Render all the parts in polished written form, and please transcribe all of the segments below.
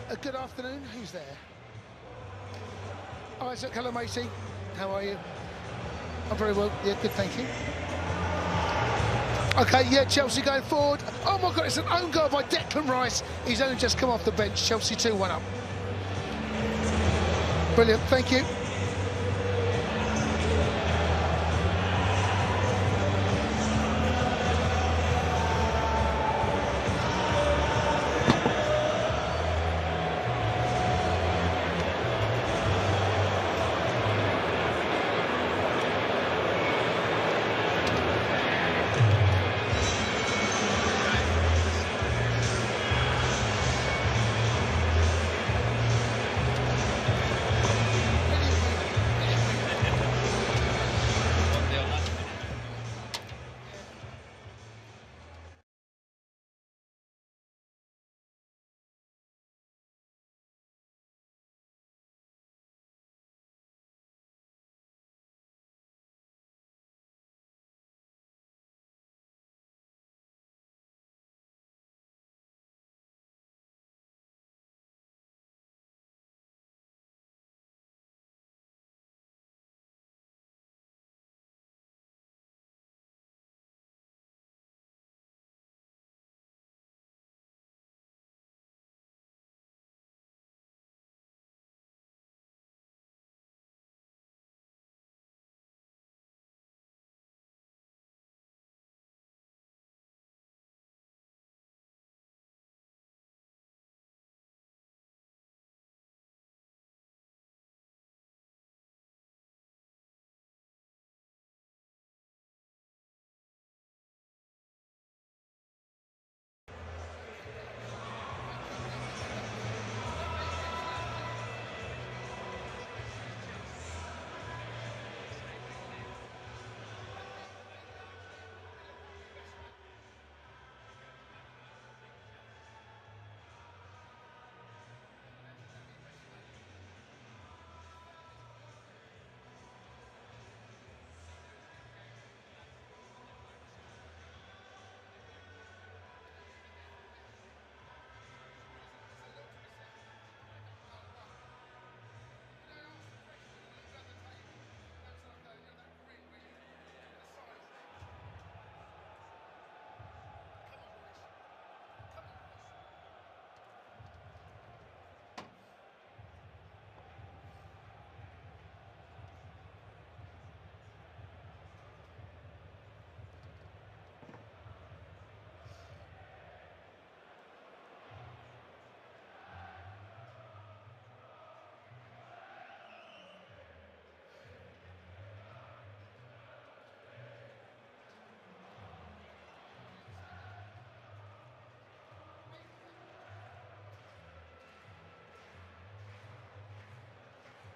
Good afternoon. Who's there? Isaac, hello, matey. How are you? I'm very well. Yeah, good, thank you. Okay, yeah, Chelsea going forward. Oh my God, it's an own goal by Declan Rice. He's only just come off the bench. Chelsea 2-1 up. Brilliant, thank you.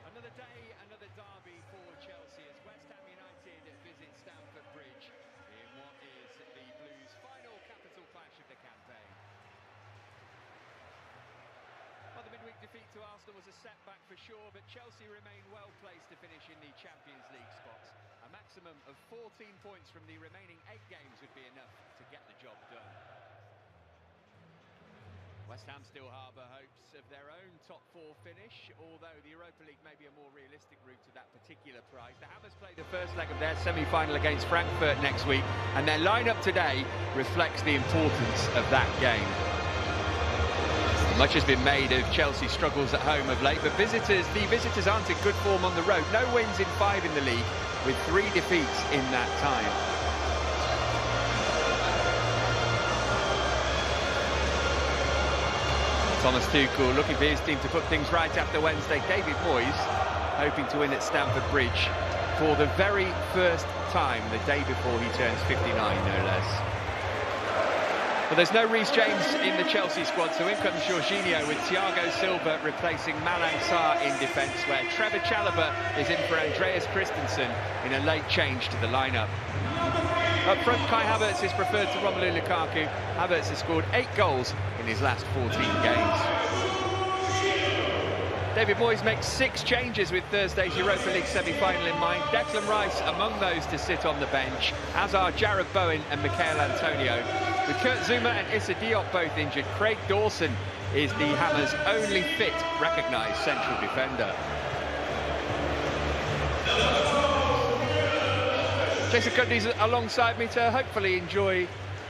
Another day, another derby for Chelsea as West Ham United visit Stamford Bridge in what is the Blues' final capital clash of the campaign. Well, the midweek defeat to Arsenal was a setback for sure, but Chelsea remain well placed to finish in the Champions League spots. A maximum of 14 points from the remaining 8 games would be enough to get the job done. West Ham still harbour hopes of their own top 4 finish, although the Europa League may be a more realistic route to that particular prize. The Hammers play the first leg of their semi-final against Frankfurt next week, and their lineup today reflects the importance of that game. Much has been made of Chelsea's struggles at home of late, but the visitors aren't in good form on the road. No wins in 5 in the league, with 3 defeats in that time. Thomas Tuchel looking for his team to put things right after Wednesday. David Moyes hoping to win at Stamford Bridge for the very first time, the day before he turns 59, no less. But there's no Reece James in the Chelsea squad, so in comes Jorginho with Thiago Silva replacing Malang Sarr in defence, where Trevor Chalobah is in for Andreas Christensen in a late change to the lineup. Up front, Kai Havertz is preferred to Romelu Lukaku. Havertz has scored 8 goals in his last 14 games. David Moyes makes 6 changes with Thursday's Europa League semi-final in mind. Declan Rice among those to sit on the bench, as are Jarrod Bowen and Michail Antonio. With Kurt Zouma and Issa Diop both injured, Craig Dawson is the Hammers' only fit recognised central defender. Jason Cundy's alongside me to hopefully enjoy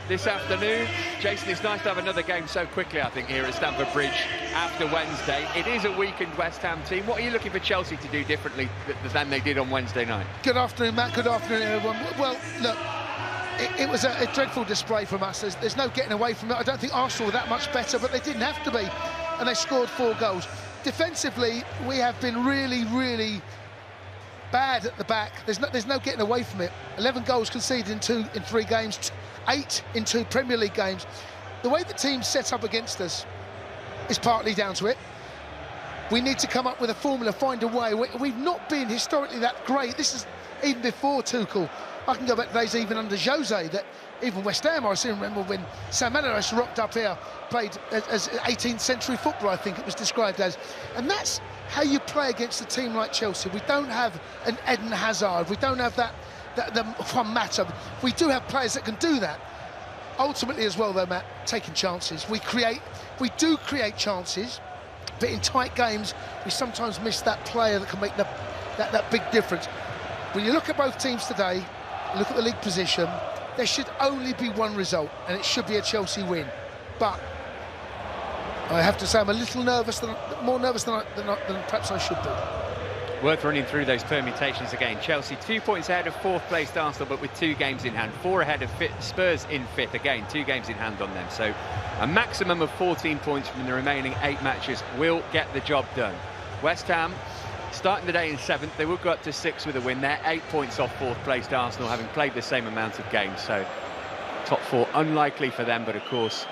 this afternoon. Jason, it's nice to have another game so quickly, I think, here at Stamford Bridge after Wednesday. It is a weakened West Ham team. What are you looking for Chelsea to do differently than they did on Wednesday night? Good afternoon, Matt. Good afternoon, everyone. Well, look, it was a dreadful display from us. There's no getting away from it. I don't think Arsenal were that much better, but they didn't have to be. And they scored 4 goals. Defensively, we have been really, really bad at the back. There's no getting away from it. 11 goals conceded in 3 games, 8 in 2 Premier League games. The way the team's set up against us is partly down to it. We need to come up with a formula, find a way. We've not been historically that great. This is even before Tuchel. I can go back to days even under Jose, that even West Ham, I still remember when Sam Allardyce rocked up here, played as 18th century football, I think it was described as. And that's how you play against a team like Chelsea. We don't have an Eden Hazard. We don't have the Juan Mata. We do have players that can do that. Ultimately as well, though, Matt, taking chances. We do create chances, but in tight games, we sometimes miss that player that can make that big difference. When you look at both teams today, look at the league position, there should only be one result, and it should be a Chelsea win. But I have to say I'm a little nervous, more nervous than perhaps I should be. Worth running through those permutations again. Chelsea 2 points ahead of 4th placed Arsenal, but with 2 games in hand. 4 ahead of Spurs in 5th, again 2 games in hand on them. So a maximum of 14 points from the remaining 8 matches will get the job done. West Ham starting the day in 7th, they will go up to 6th with a win. They're 8 points off 4th placed Arsenal, having played the same amount of games. So top 4 unlikely for them, but of course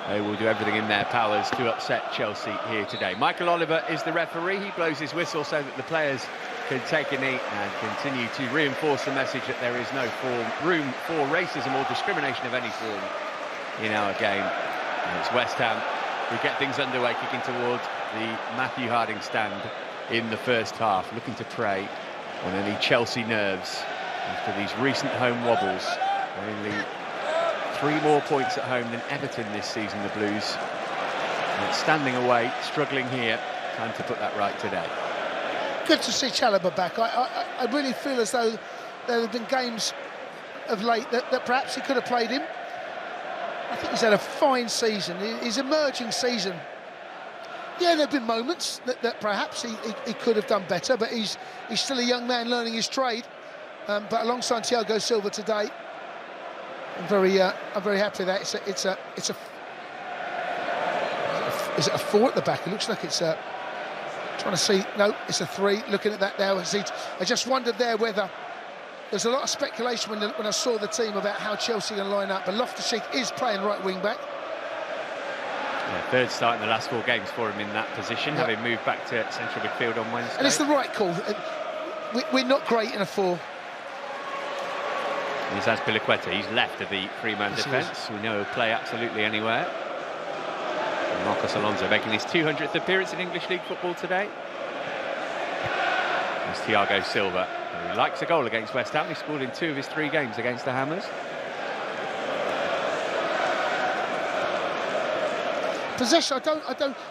they will do everything in their powers to upset Chelsea here today. Michael Oliver is the referee. He blows his whistle so that the players can take a knee and continue to reinforce the message that there is no room for racism or discrimination of any form in our game. And it's West Ham who get things underway, kicking towards the Matthew Harding stand in the first half, looking to prey on any Chelsea nerves after these recent home wobbles. Only 3 more points at home than Everton this season, the Blues. And standing away, struggling here. Time to put that right today. Good to see Chalobah back. I really feel as though there have been games of late that perhaps he could have played him. I think he's had a fine season, his emerging season. Yeah, there have been moments that perhaps he could have done better, but he's still a young man learning his trade. But alongside Thiago Silva today, I'm very happy that is it a 4 at the back? It looks like it's a. Trying to see. No, it's a 3. Looking at that now, I just wondered there whether there's a lot of speculation when I saw the team about how Chelsea are going to line up. But Loftus-Cheek is playing right wing back. Yeah, 3rd start in the last 4 games for him in that position, having moved back to central midfield on Wednesday. And it's the right call. We're not great in a 4. He's Azpilicueta. He's left of the 3-man defence. We know he'll play absolutely anywhere. And Marcos Alonso making his 200th appearance in English League football today. There's Thiago Silva. He likes a goal against West Ham. He scored in 2 of his 3 games against the Hammers. Possession,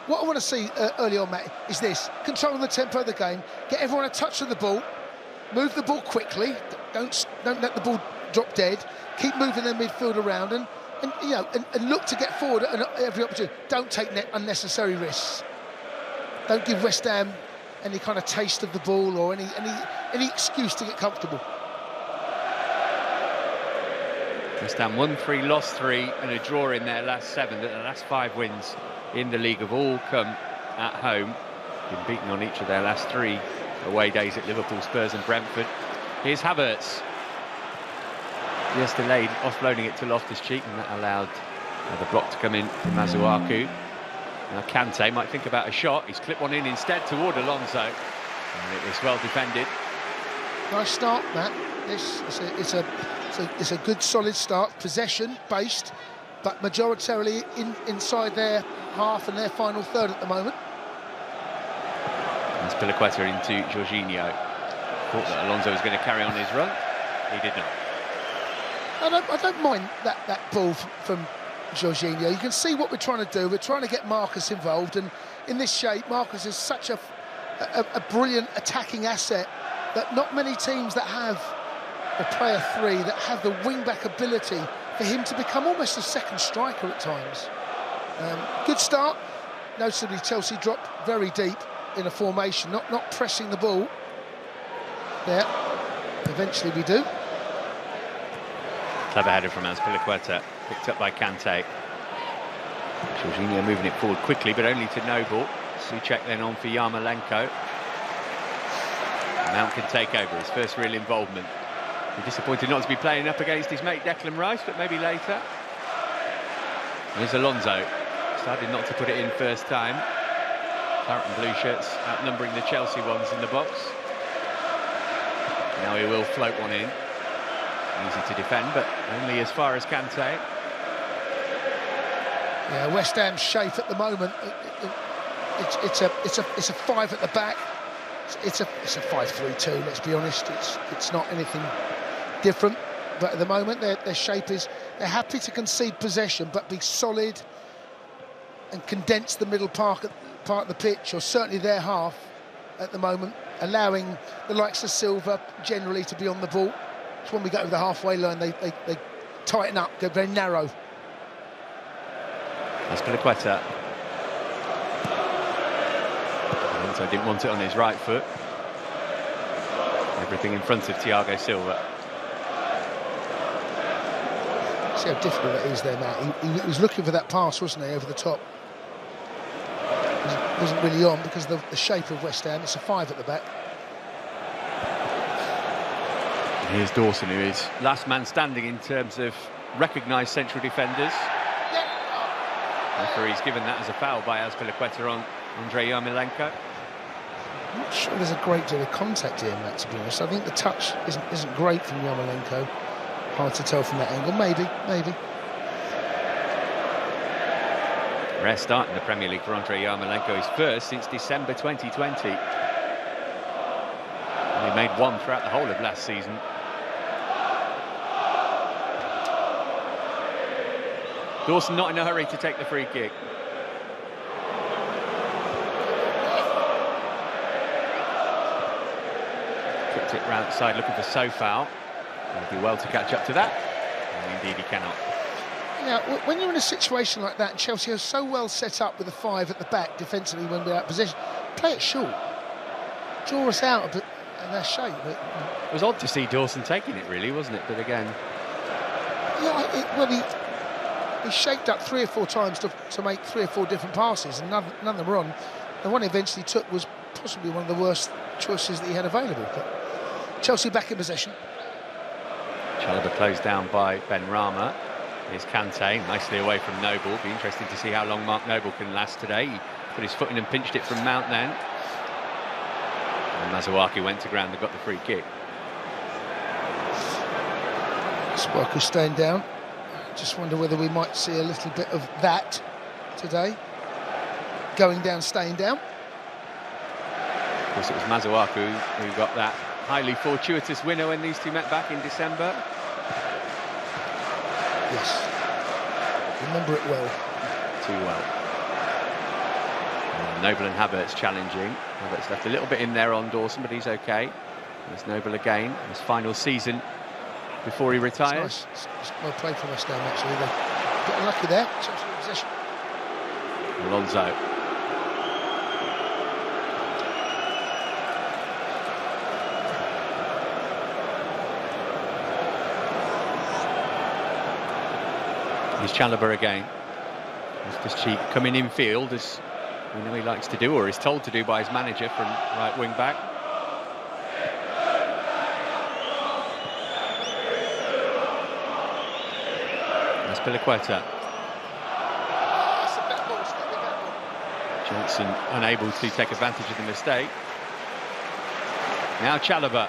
what I want to see early on, Matt, is this: controlling the tempo of the game, get everyone a touch of the ball, move the ball quickly, don't let the ball drop dead, keep moving their midfield around, and look to get forward at every opportunity. Don't take unnecessary risks. Don't give West Ham any kind of taste of the ball or any excuse to get comfortable. West Ham won 3, lost 3, and a draw in their last 7. The last 5 wins in the league have all come at home. Been beaten on each of their last 3 away days at Liverpool, Spurs and Brentford. Here's Havertz. Just delayed, offloading it to Loftus-Cheek, and that allowed the block to come in from Masuaku. Now Kante might think about a shot. He's clipped one in instead toward Alonso. And it was well defended. Nice start, Matt. It's a good, solid start. Possession-based, but majoritarily inside their half and their final third at the moment. And Azpilicueta into Jorginho. Thought that Alonso was going to carry on his run. He did not. I don't mind that ball from Jorginho. You can see what we're trying to do. We're trying to get Marcus involved, and in this shape, Marcus is such a brilliant attacking asset that not many teams that have a player 3 that have the wing-back ability for him to become almost a second striker at times. Good start. Noticeably, Chelsea dropped very deep in a formation, not pressing the ball. There, eventually we do. Clever header from Azpilicueta, picked up by Kante. Jorginho moving it forward quickly, but only to Noble. Souček then on for Yarmolenko. Mount can take over, his first real involvement. He's disappointed not to be playing up against his mate Declan Rice, but maybe later. Here's Alonso, decided not to put it in first time. Claret and blue shirts outnumbering the Chelsea ones in the box. Now he will float one in. Easy to defend, but only as far as Kante. Yeah, West Ham's shape at the moment. It's a 5 at the back. It's a 5-3-2. Let's be honest. It's not anything different. But at the moment, their shape is they're happy to concede possession, but be solid and condense the middle part of the pitch, or certainly their half at the moment, allowing the likes of Silva generally to be on the ball. It's when we get over the halfway line, they tighten up, go very narrow. Azpilicueta. Alonso didn't want it on his right foot. Everything in front of Thiago Silva. See how difficult it is there, Matt. He was looking for that pass, wasn't he, over the top. Wasn't really on because of the shape of West Ham. It's a 5 at the back. And here's Dawson, who is last man standing in terms of recognised central defenders. Referee's given that as a foul by Azpilicueta on Andrei Yarmolenko. I'm not sure there's a great deal of contact here, Matt, to be honest. I think the touch isn't great from Yarmolenko. Hard to tell from that angle. Maybe. Rare start in the Premier League for Andrei Yarmolenko, his first since December 2020. And he made one throughout the whole of last season. Dawson not in a hurry to take the free kick. Kicked it round side looking for Sofal. He'll be well to catch up to that. And indeed he cannot. Yeah, when you're in a situation like that, and Chelsea are so well set up with a 5 at the back defensively when we're out of position, play it short. Draw us out a bit in their shape. But, it was odd to see Dawson taking it, really, wasn't it? But again... Yeah, he shaped up 3 or 4 times to make 3 or 4 different passes, and none of them were on. The one he eventually took was possibly one of the worst choices that he had available. But Chelsea back in possession. Chalobah closed down by Benrahma. Here's Kante, nicely away from Noble. Be interesting to see how long Mark Noble can last today. He put his foot in and pinched it from Mount then. And Masuaku went to ground and got the free kick. Sparker's staying down. Just wonder whether we might see a little bit of that today. Going down, staying down. Of course, it was Masuaku who got that highly fortuitous winner when these two met back in December. Yes, remember it well. Too well. Noble and Havertz challenging. Havertz left a little bit in there on Dawson, but he's okay. There's Noble again, his final season before he retires. It's nice. It's well played from West Ham, actually. They got unlucky there. Chelsea in possession. Alonso. Here's Chalobah again. Loftus-Cheek coming in field, as we know he likes to do, or is told to do by his manager, from right wing back. Azpilicueta. Johnson unable to take advantage of the mistake. Now Chalobah.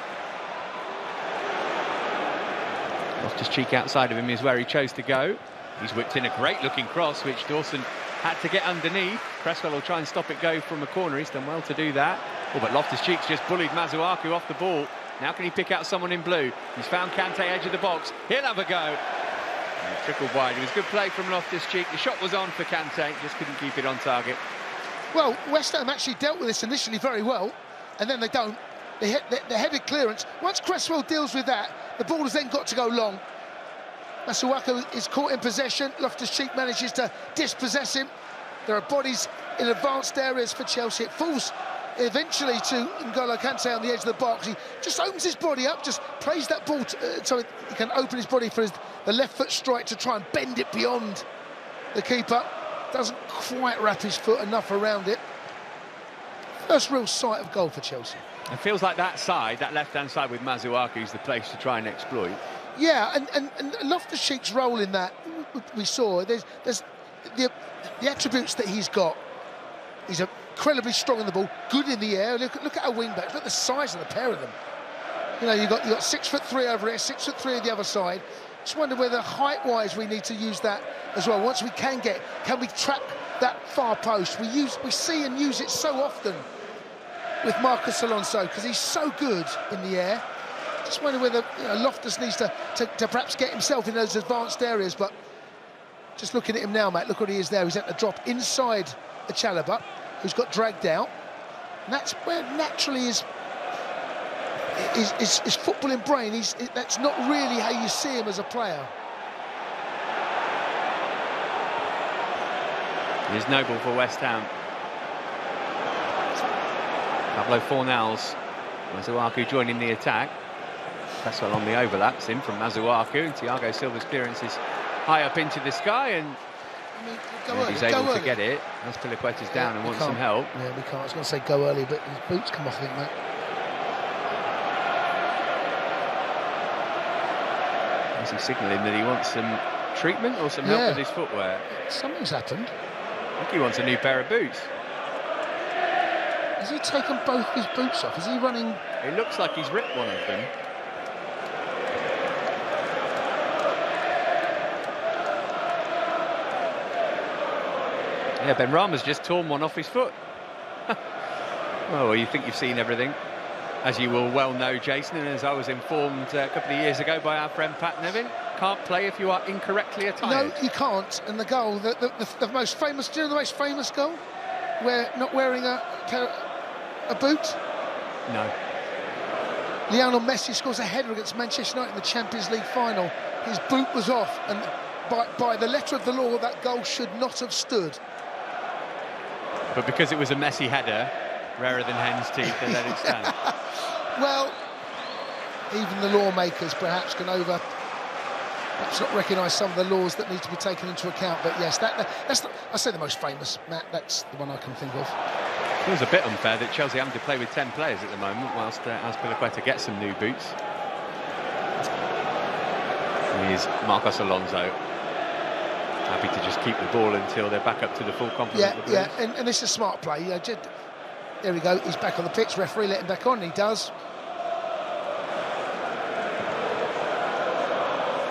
Loftus-Cheek outside of him is where he chose to go. He's whipped in a great-looking cross, which Dawson had to get underneath. Cresswell will try and stop it go from a corner. He's done well to do that. Oh, but Loftus-Cheek's just bullied Masuaku off the ball. Now can he pick out someone in blue? He's found Kante, edge of the box. He'll have a go. And it trickled wide. It was good play from Loftus-Cheek. The shot was on for Kante, just couldn't keep it on target. Well, West Ham actually dealt with this initially very well, and then they don't. They headed clearance. Once Cresswell deals with that, the ball has then got to go long. Masuaku is caught in possession. Loftus-Cheek manages to dispossess him. There are bodies in advanced areas for Chelsea. It falls eventually to N'Golo Kante on the edge of the box. He just opens his body up, just plays that ball so he can open his body for the left foot strike to try and bend it beyond the keeper. Doesn't quite wrap his foot enough around it. First real sight of goal for Chelsea. It feels like that side, that left-hand side with Masuaku, is the place to try and exploit. Yeah, and Loftus-Cheek's role in that, we saw, there's the attributes that he's got. He's incredibly strong on the ball, good in the air. Look at our wing-backs, look at the size of the pair of them. You know, you've got 6'3" over here, 6'3" on the other side. Just wonder whether height-wise we need to use that as well. Once we can we trap that far post? We see and use it so often with Marcus Alonso because he's so good in the air. Just wonder whether Loftus needs to perhaps get himself in those advanced areas. But just looking at him now, Matt, look what he is there. He's at the drop inside a Chalobah, who's got dragged out. And that's where naturally his footballing brain, that's not really how you see him as a player. It is noble for West Ham. Pablo Fornals, Masuaku joining the attack. Cresswell on the overlaps in from Masuaku, and Thiago Silva's clearance is high up into the sky, and he's able to get it. As Piliqueta's down and wants some help. Yeah, we can't. I was going to say go early, but his boots come off, I think, mate. Is he signalling that he wants some treatment or some help with his footwear? Something's happened. I think he wants a new pair of boots. Has he taken both his boots off? Is he running? It looks like he's ripped one of them. Yeah, Benrahma's just torn one off his foot. Well, you think you've seen everything, as you will well know, Jason, and as I was informed a couple of years ago by our friend Pat Nevin, can't play if you are incorrectly attired. No, you can't. And the goal, the most famous, do you know the most famous goal? Where not wearing a boot? No. Lionel Messi scores a header against Manchester United in the Champions League final. His boot was off, and by the letter of the law, that goal should not have stood. But because it was a Messi header, rarer than hen's teeth, they let it stand. Well, even the lawmakers perhaps can perhaps not recognise some of the laws that need to be taken into account. But yes, that's I say the most famous, Matt. That's the one I can think of. It feels a bit unfair that Chelsea having to play with 10 players at the moment, whilst Azpilicueta gets some new boots. Here's Marcos Alonso. Happy to just keep the ball until they're back up to the full complement. Yeah, and this is a smart play. There we go, he's back on the pitch. Referee let him back on, and he does.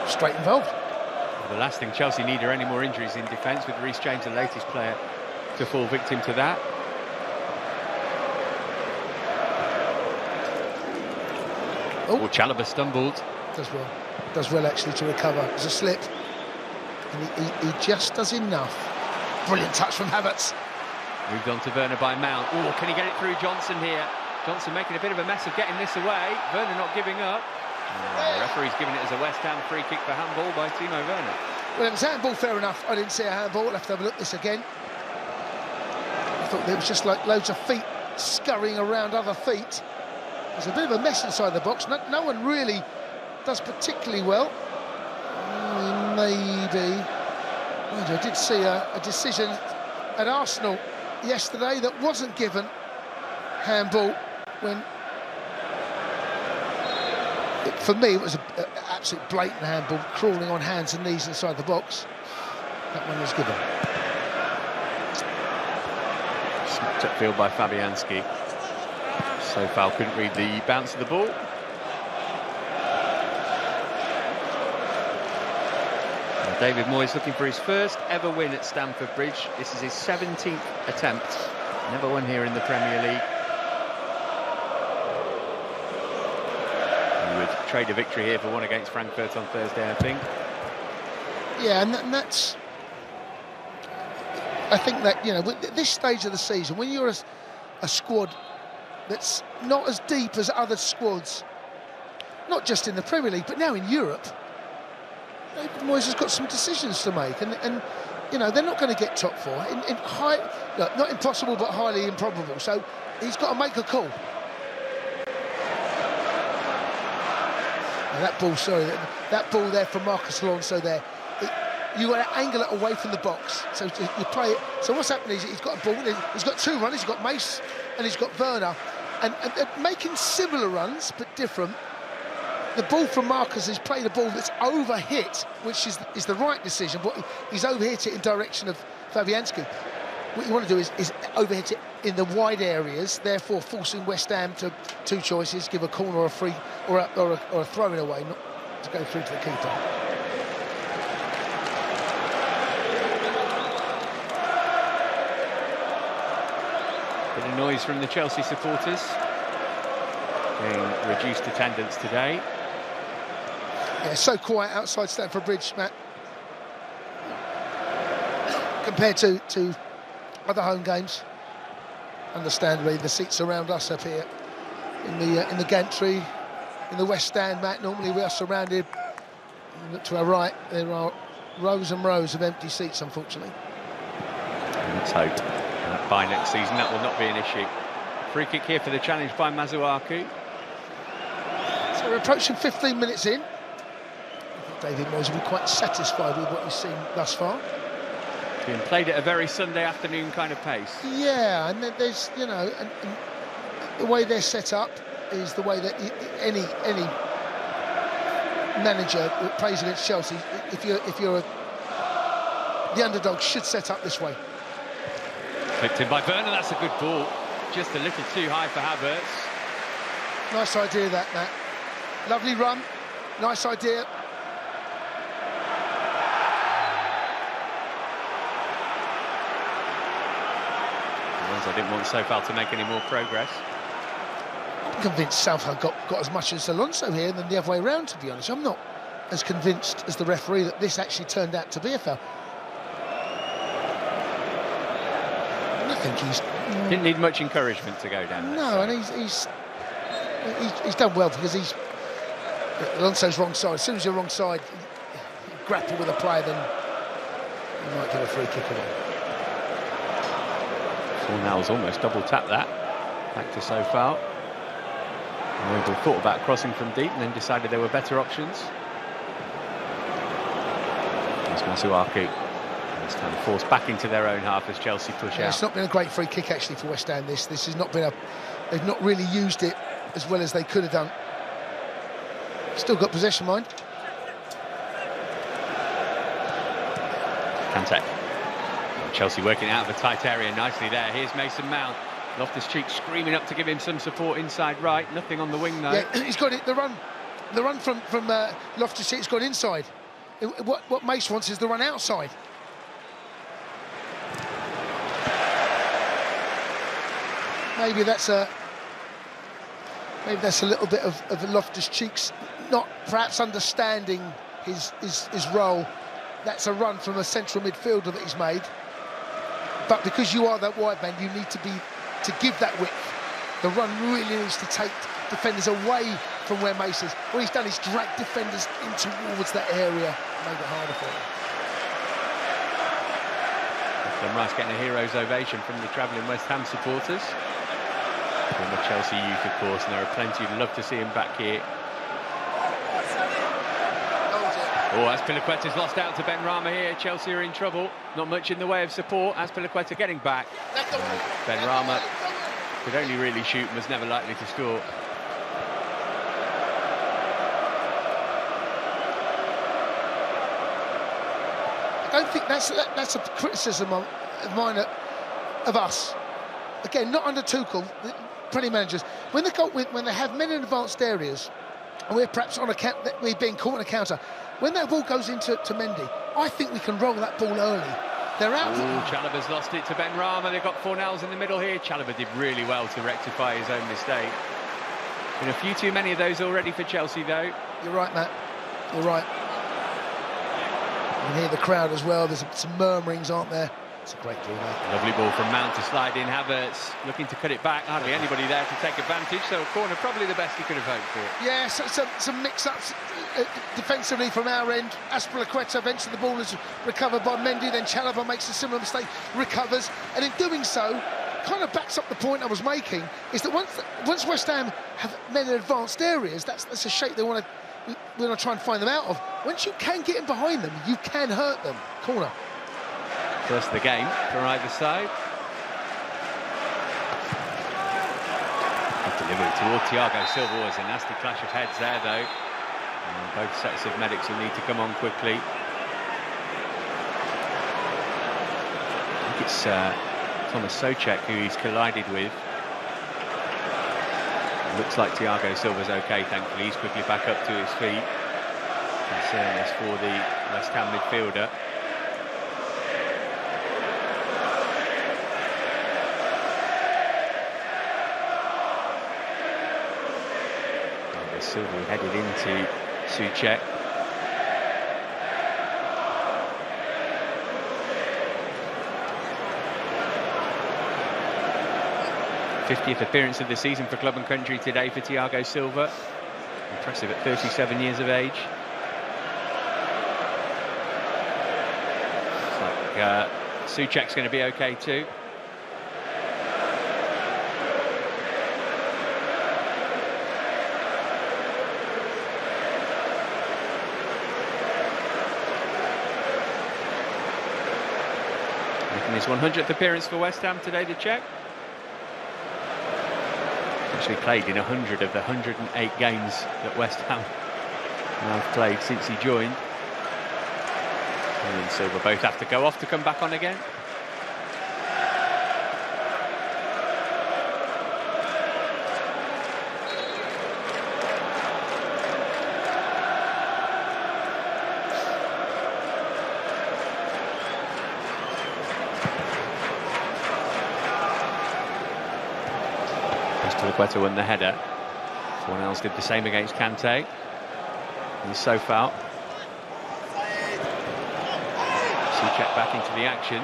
Straight involved. The last thing Chelsea need are any more injuries in defence, with Reece James, the latest player, to fall victim to that. Oh, Chalobah stumbled. Does well actually to recover. It's a slip. And he just does enough. Brilliant touch from Havertz. Moved on to Werner by Mount. Oh, can he get it through Johnson here? Johnson making a bit of a mess of getting this away. Werner not giving up. The referee's giving it as a West Ham free kick for handball by Timo Werner. Well, it was handball, fair enough. I didn't see a handball. We'll have to have a look at this again. I thought there was just like loads of feet scurrying around other feet. There's a bit of a mess inside the box. No one really does particularly well. Maybe. I did see a decision at Arsenal yesterday that wasn't given handball when, for me, it was an absolute blatant handball, crawling on hands and knees inside the box. That one was given. Smacked upfield by Fabianski. Sofal couldn't read the bounce of the ball. David Moyes looking for his first ever win at Stamford Bridge. This is his 17th attempt. Never won here in the Premier League. He would trade a victory here for one against Frankfurt on Thursday, I think. Yeah, and that's... I think that, you know, at this stage of the season, when you're a squad that's not as deep as other squads, not just in the Premier League, but now in Europe, Moyes has got some decisions to make, and you know, they're not going to get top four. In high, look, not impossible, but highly improbable. So he's got to make a call. Now that ball, sorry, that ball there from Marcus Alonso there, you got to angle it away from the box. So you play it. So what's happening is he's got a ball, he's got two runners, he's got Mace and he's got Werner, and they're making similar runs but different. The ball from Marcus has played a ball that's overhit, which is the right decision, but he's overhit it in direction of Fabianski. What you want to do is overhit it in the wide areas, therefore forcing West Ham to two choices: give a corner or a free, or a throw in away, not to go through to the keeper. Bit of noise from the Chelsea supporters. Being reduced attendance today. Yeah, so quiet outside Stamford Bridge, Matt, compared to other home games. Understandably, the seats around us up here in the gantry, in the West Stand, Matt. Normally we are surrounded. Look to our right, there are rows and rows of empty seats, unfortunately. Let's hope by next season that will not be an issue. Free kick here for the challenge by Masuaku. So we're approaching 15 minutes in. David Moyes will be quite satisfied with what he's seen thus far. Being played at a very Sunday afternoon kind of pace. Yeah, and there's, you know, and the way they're set up is the way that any manager that plays against Chelsea, if you're the underdog, should set up this way. Flicked in by Werner, that's a good ball. Just a little too high for Havertz. Nice idea that, Matt. Lovely run, nice idea. I didn't want Sofal to make any more progress. I'm convinced Southall got as much as Alonso here than the other way around, to be honest. I'm not as convinced as the referee that this actually turned out to be a foul. And I think he's... Didn't need much encouragement to go down. No, and he's done well, because Alonso's wrong side. As soon as you're wrong side, you grapple with a player, then you might give a free kick away. Fornals almost double tapped that. Back to Sofal. Noble thought about crossing from deep and then decided there were better options. There's Masuaku. West Ham forced back into their own half as Chelsea push out. It's not been a great free kick actually for West Ham. This has not been they've not really used it as well as they could have done. Still got possession, mind. Kante. Chelsea working out of a tight area nicely there. Here's Mason Mount. Loftus-Cheek screaming up to give him some support inside right. Nothing on the wing though. Yeah, he's got it. The run from Loftus-Cheek's gone inside. What Mace wants is the run outside. Maybe that's a little bit of Loftus-Cheek's not perhaps understanding his role. That's a run from a central midfielder that he's made. But because you are that wide man, you need to give that width. The run really needs to take defenders away from where Mace is. What he's done is drag defenders in towards that area, made it harder for them. Rice getting a hero's ovation from the travelling West Ham supporters. From the Chelsea youth, of course, and there are plenty who'd love to see him back here. Oh, Azpilicueta's lost out to Benrahma here. Chelsea are in trouble. Not much in the way of support. Azpilicueta getting back. Benrahma could only really shoot and was never likely to score. I don't think that's a criticism of mine of us. Again, not under Tuchel, plenty of managers. When they have men in advanced areas, and we're perhaps we're being caught on a counter. When that ball goes into Mendy, I think we can roll that ball early. They're out. Chalobah's lost it to Benrahma. They've got Fornals in the middle here. Chalobah did really well to rectify his own mistake. Been a few too many of those already for Chelsea, though. You're right, Matt. You're right. can hear the crowd as well. There's some murmurings, aren't there? It's a great ball there. Lovely ball from Mount to slide in. Havertz looking to cut it back. Hardly anybody there to take advantage. So a corner, probably the best he could have hoped for. Yeah, some mix-ups defensively from our end. Azpilicueta, eventually the ball is recovered by Mendy. Then Chalobah makes a similar mistake, recovers, and in doing so, kind of backs up the point I was making. Is that once West Ham have many advanced areas, that's a shape they want to try and find them out of. Once you can get in behind them, you can hurt them. Corner. First of the game for either side. Good delivery toward Thiago Silva. Was a nasty clash of heads there, though. And both sets of medics will need to come on quickly. I think it's Thomas Souček who he's collided with. It looks like Thiago Silva's okay, thankfully. He's quickly back up to his feet. Concern is for the West Ham midfielder. Silva headed into Souček. '50th appearance of the season for club and country today for Thiago Silva. Impressive at 37 years of age. Looks like Souček's going to be okay too. His 100th appearance for West Ham today, the Czech. Actually played in 100 of the 108 games that West Ham have played since he joined. And Silva both have to go off to come back on again. Azpilicueta won the header. Someone else did the same against Kante. And so far, Souček back into the action.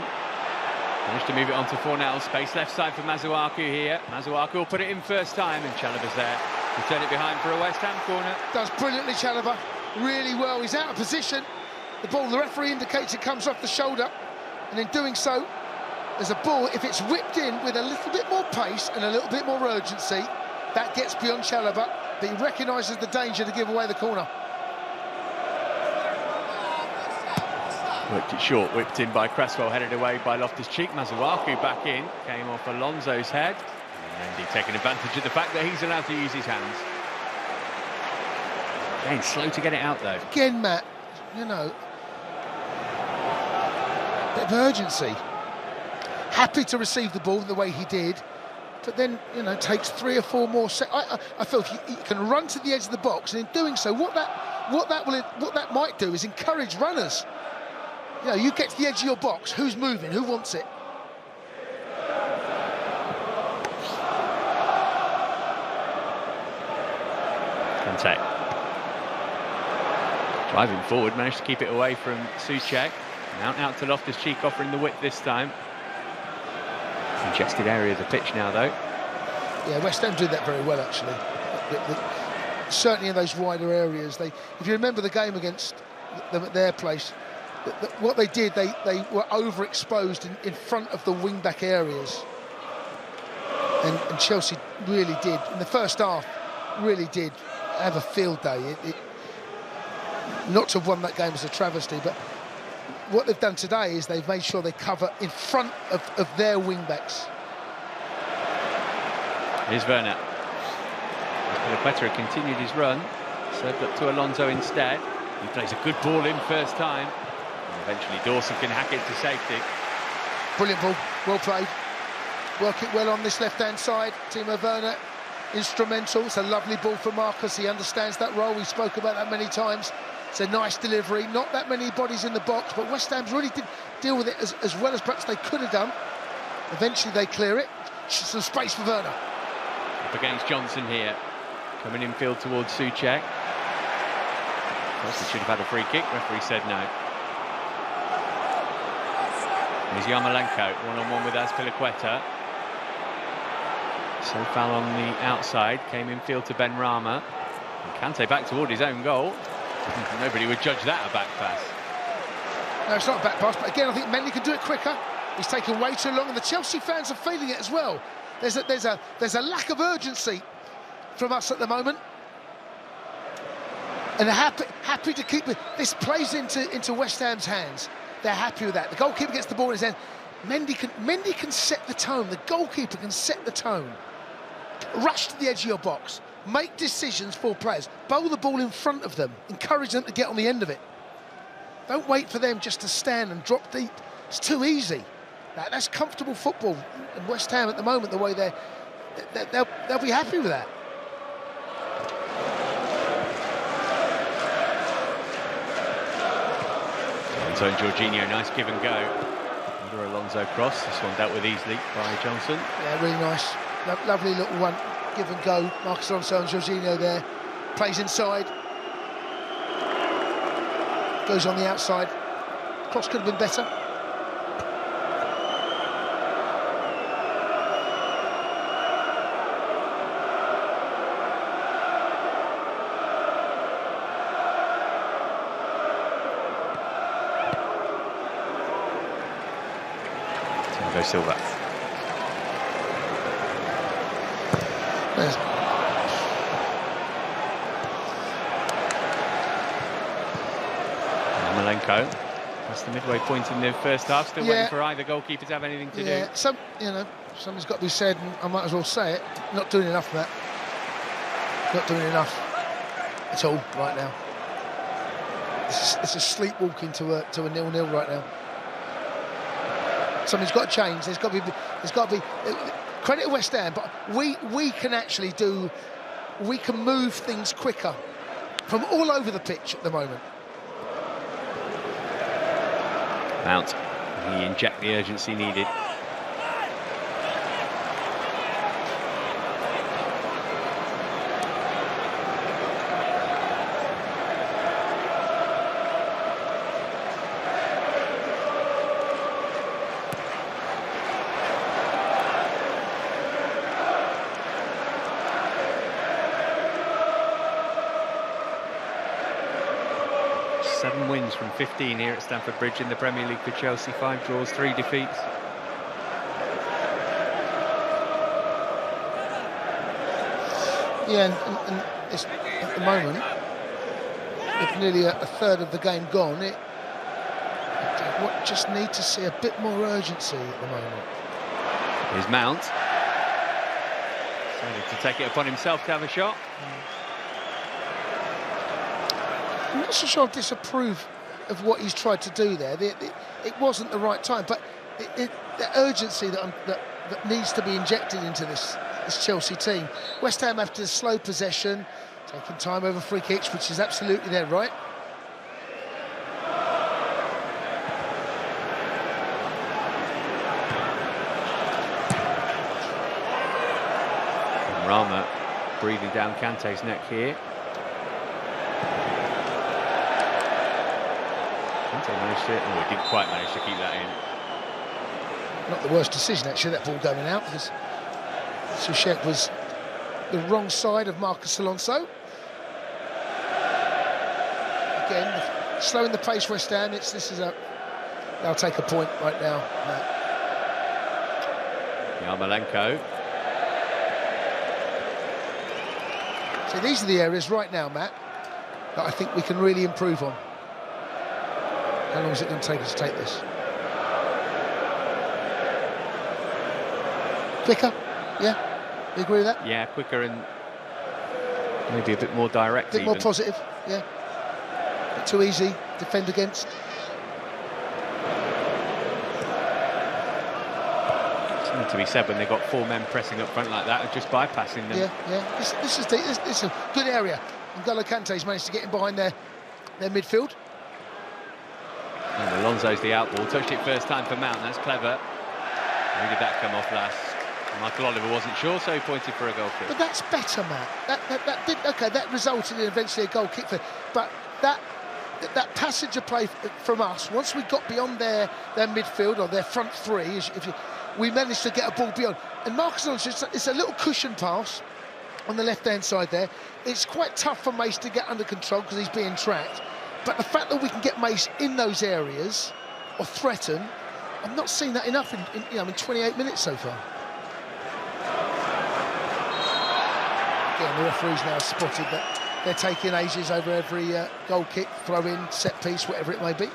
Managed to move it onto Fornell. Space left side for Masuaku here. Masuaku will put it in first time, and Chalobah's there to turn it behind for a West Ham corner. Does brilliantly, Chalobah. Really well. He's out of position. The ball, the referee indicates it comes off the shoulder, and in doing so, there's a ball, if it's whipped in with a little bit more pace and a little bit more urgency, that gets beyond Chalobah, but he recognises the danger to give away the corner. Worked it short, whipped in by Cresswell, headed away by Loftus-Cheek. Masuaku back in, came off Alonso's head. And Mendy taking advantage of the fact that he's allowed to use his hands. Again, slow to get it out though. Again, Matt, you know, bit of urgency. Happy to receive the ball the way he did, but then, you know, takes 3 or 4 more seconds. I feel if you can run to the edge of the box, and in doing so, what that might do is encourage runners. You know, you get to the edge of your box, who's moving, who wants it? Kante. Driving forward, managed to keep it away from Souček. Out to Loftus-Cheek, offering the width this time. Congested area of the pitch now, though. Yeah, West Ham did that very well, actually. Certainly in those wider areas. If you remember the game against them at their place, what they did, they were overexposed in front of the wing-back areas. And Chelsea really did, in the first half, really did have a field day. Not to have won that game is a travesty, but what they've done today is they've made sure they cover in front of their wing-backs. Here's Werner. Azpilicueta continued his run, served up to Alonso instead. He plays a good ball in first time. And eventually Dawson can hack it to safety. Brilliant ball, well played. Work it well on this left-hand side. Timo Werner, instrumental. It's a lovely ball for Marcus. He understands that role. We spoke about that many times. It's a nice delivery. Not that many bodies in the box, but West Ham really did deal with it as well as perhaps they could have done. Eventually they clear it. Some space for Werner. Up against Johnson here. Coming in field towards Souček. First, he should have had a free kick. Referee said no. Here's Yarmolenko, one-on-one with Azpilicueta. So foul on the outside, came infield to Benrahma. And Kante back toward his own goal. Nobody would judge that a back pass. No, it's not a back pass, but again, I think Mendy can do it quicker. He's taken way too long, and the Chelsea fans are feeling it as well. There's a lack of urgency from us at the moment, and they're happy to keep it. This plays into West Ham's hands. They're happy with that. The goalkeeper gets the ball in his hand. Mendy can set the tone. The goalkeeper can set the tone. Rush to the edge of your box. Make decisions for players. Bowl the ball in front of them. Encourage them to get on the end of it. Don't wait for them just to stand and drop deep. It's too easy. That's comfortable football. And West Ham at the moment, the way they'll be happy with that. So Jorginho, nice give and go. Under Alonso cross. This one dealt with easily by Johnson. Yeah, really nice. Lovely little one. Give and go. Marcus Alonso and Jorginho there. Plays inside. Goes on the outside. Cross could have been better. Thiago Silva. Yarmolenko. That's the midway point in the first half. Still waiting for either goalkeeper to have anything to do. Something's got to be said, and I might as well say it. Not doing enough for that. Not doing enough at all right now. It's a sleepwalking to a 0-0 right now. Something's got to change. There's got to be credit to West Ham, but we can actually we can move things quicker from all over the pitch at the moment. Mount, he inject the urgency needed. Seven wins from 15 here at Stamford Bridge in the Premier League for Chelsea. 5 draws, 3 defeats. Yeah, and it's, at the moment, with nearly a third of the game gone, just need to see a bit more urgency at the moment. Here's Mount. Decided to take it upon himself to have a shot. I'm not so sure I disapprove of what he's tried to do there. It wasn't the right time, but the urgency that needs to be injected into this Chelsea team. West Ham have to slow possession, taking time over free kicks, which is absolutely their right. Rama breathing down Kante's neck here. Managed it. Oh, he didn't quite manage to keep that in. Not the worst decision, actually, that ball going out, because Soucek was the wrong side of Marcus Alonso. Again, slowing the pace, West Ham. They'll take a point right now. Yarmolenko. So these are the areas right now, Matt, that I think we can really improve on. How long is it going to take us to take this? Quicker? Yeah? You agree with that? Yeah, quicker and maybe a bit more direct. A bit more positive, yeah. Not too easy, defend against. Something to be said when they've got 4 men pressing up front like that and just bypassing them. Yeah. This is a good area. N'Golo Kante's managed to get in behind their midfield. And Alonso's the outball. Touched it first time for Mount. That's clever. Who did that come off last? Michael Oliver wasn't sure, so he pointed for a goal kick. But that's better, Matt. That resulted in eventually a goal kick. But that passage of play from us, once we got beyond their midfield or their front three, we managed to get a ball beyond. And Marcus Alonso, it's a little cushion pass on the left-hand side there. It's quite tough for Mace to get under control because he's being tracked. But the fact that we can get Mace in those areas or threaten, I've not seen that enough in 28 minutes so far. Again, the referee's now spotted that they're taking ages over every goal kick, throw-in, set-piece, whatever it may be.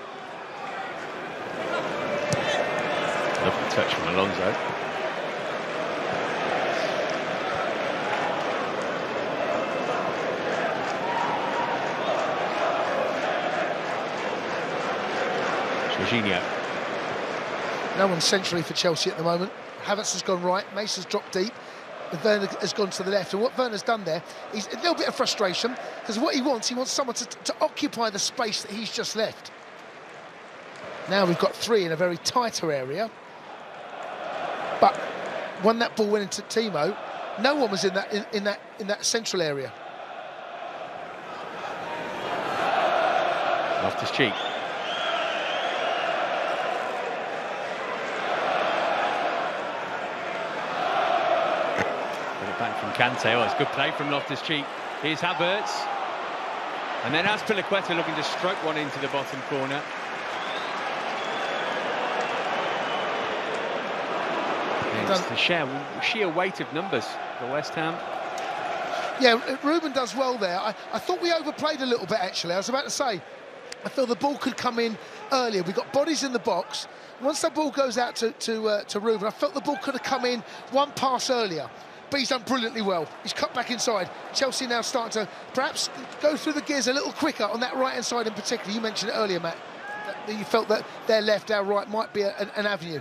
Lovely touch from Alonso. Jorginho. No one's centrally for Chelsea at the moment. Havertz has gone right, Mace has dropped deep, and Werner has gone to the left. And what Werner's done there is a little bit of frustration, because what he wants someone to occupy the space that he's just left. Now we've got three in a very tighter area, but when that ball went into Timo, no one was in that central area. Loftus-Cheek. Back from Kante. Oh, it's good play from Loftus-Cheek. Here's Havertz. And then Azpilicueta looking to stroke one into the bottom corner. It's the sheer weight of numbers for West Ham. Yeah, Ruben does well there. I thought we overplayed a little bit, actually. I was about to say, I feel the ball could come in earlier. We've got bodies in the box. Once the ball goes out to Ruben, I felt the ball could have come in one pass earlier. But he's done brilliantly well. He's cut back inside. Chelsea now starting to perhaps go through the gears a little quicker on that right-hand side in particular. You mentioned it earlier, Matt, that you felt that their left, our right might be an avenue.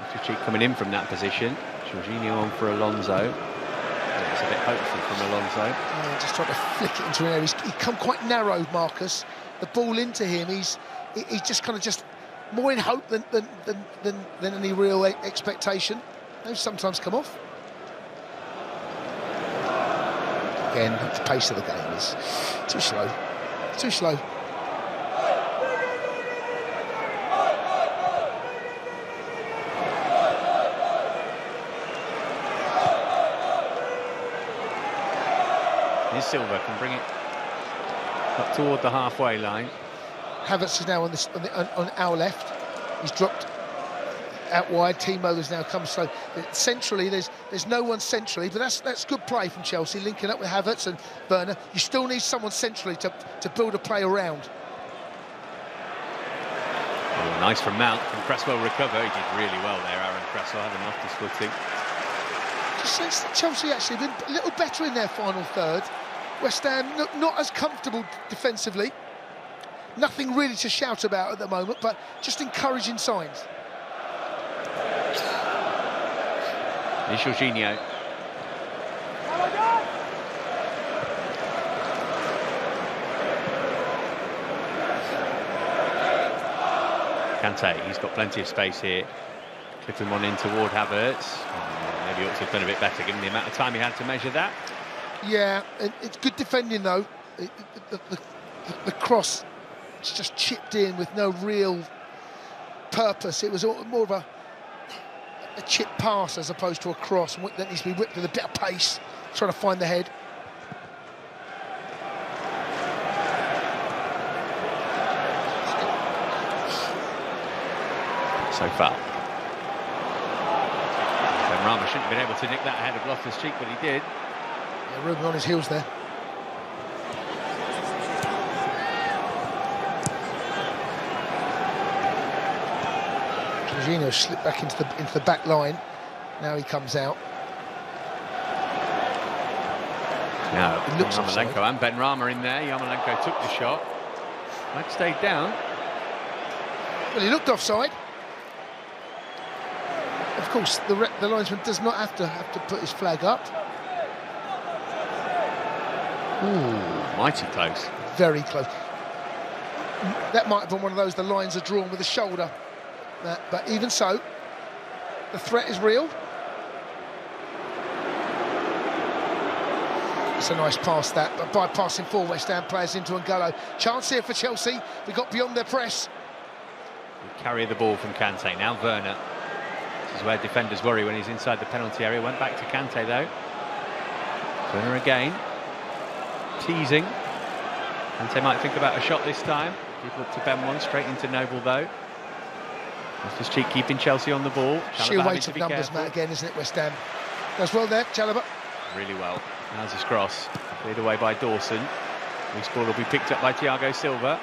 Loftus-Cheek coming in from that position. Jorginho on for Alonso. It's a bit hopeful from Alonso. Yeah, just trying to flick it into an area. He's come quite narrow, Marcus. The ball into him, he's just kind of just more in hope than any real expectation. Those sometimes come off. Again, the pace of the game is too slow. Too slow. Here's Silva, can bring it up toward the halfway line. Havertz is now on our left. He's dropped out wide. Timo has now come, so centrally there's no one centrally, but that's good play from Chelsea, linking up with Havertz and Werner. You still need someone centrally to build a play around. Oh, nice from Mount. Can Cresswell recover? He did really well there, Aaron Cresswell, having off his footing. Just sense that Chelsea actually been a little better in their final third. West Ham not as comfortable defensively. Nothing really to shout about at the moment, but just encouraging signs. Here's Jorginho. Kante, he's got plenty of space here. Clipping one in toward Havertz. Maybe ought to have done a bit better given the amount of time he had to measure that. Yeah, it's good defending though. The cross, it's just chipped in with no real purpose. It was more of a chip pass as opposed to a cross, and that needs to be whipped with a bit of pace, trying to find the head. So far. Benrahma shouldn't have been able to nick that ahead of Loftus-Cheek, but he did. Yeah, Ruben on his heels there. Jorginho slipped back into the back line. Now he comes out. Now, Yarmolenko and Benrahma in there. Yarmolenko took the shot. Flag stayed down. Well, he looked offside. Of course, the linesman does not have to put his flag up. Ooh, mighty close. Very close. That might have been one of those, the lines are drawn with the shoulder. But even so, the threat is real. It's a nice pass that, but bypassing 4 West Ham players into N'Golo. Chance here for Chelsea. They got beyond their press. We carry the ball from Kante. Now Werner. This is where defenders worry when he's inside the penalty area. Went back to Kante though. Werner again. Teasing. Kante might think about a shot this time. He'd look to bend one straight into Noble though. Loftus-Cheek keeping Chelsea on the ball. Sheer weight of numbers, Matt, again, isn't it, West Ham? Does well there, Chalobah. Really well. Now's his cross. Cleared away by Dawson. Loose ball will be picked up by Thiago Silva.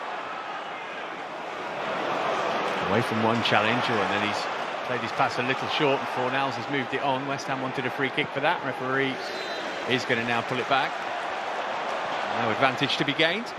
Away from one challenger, and then he's played his pass a little short, and Fornals has moved it on. West Ham wanted a free kick for that. Referee is going to now pull it back. No advantage to be gained.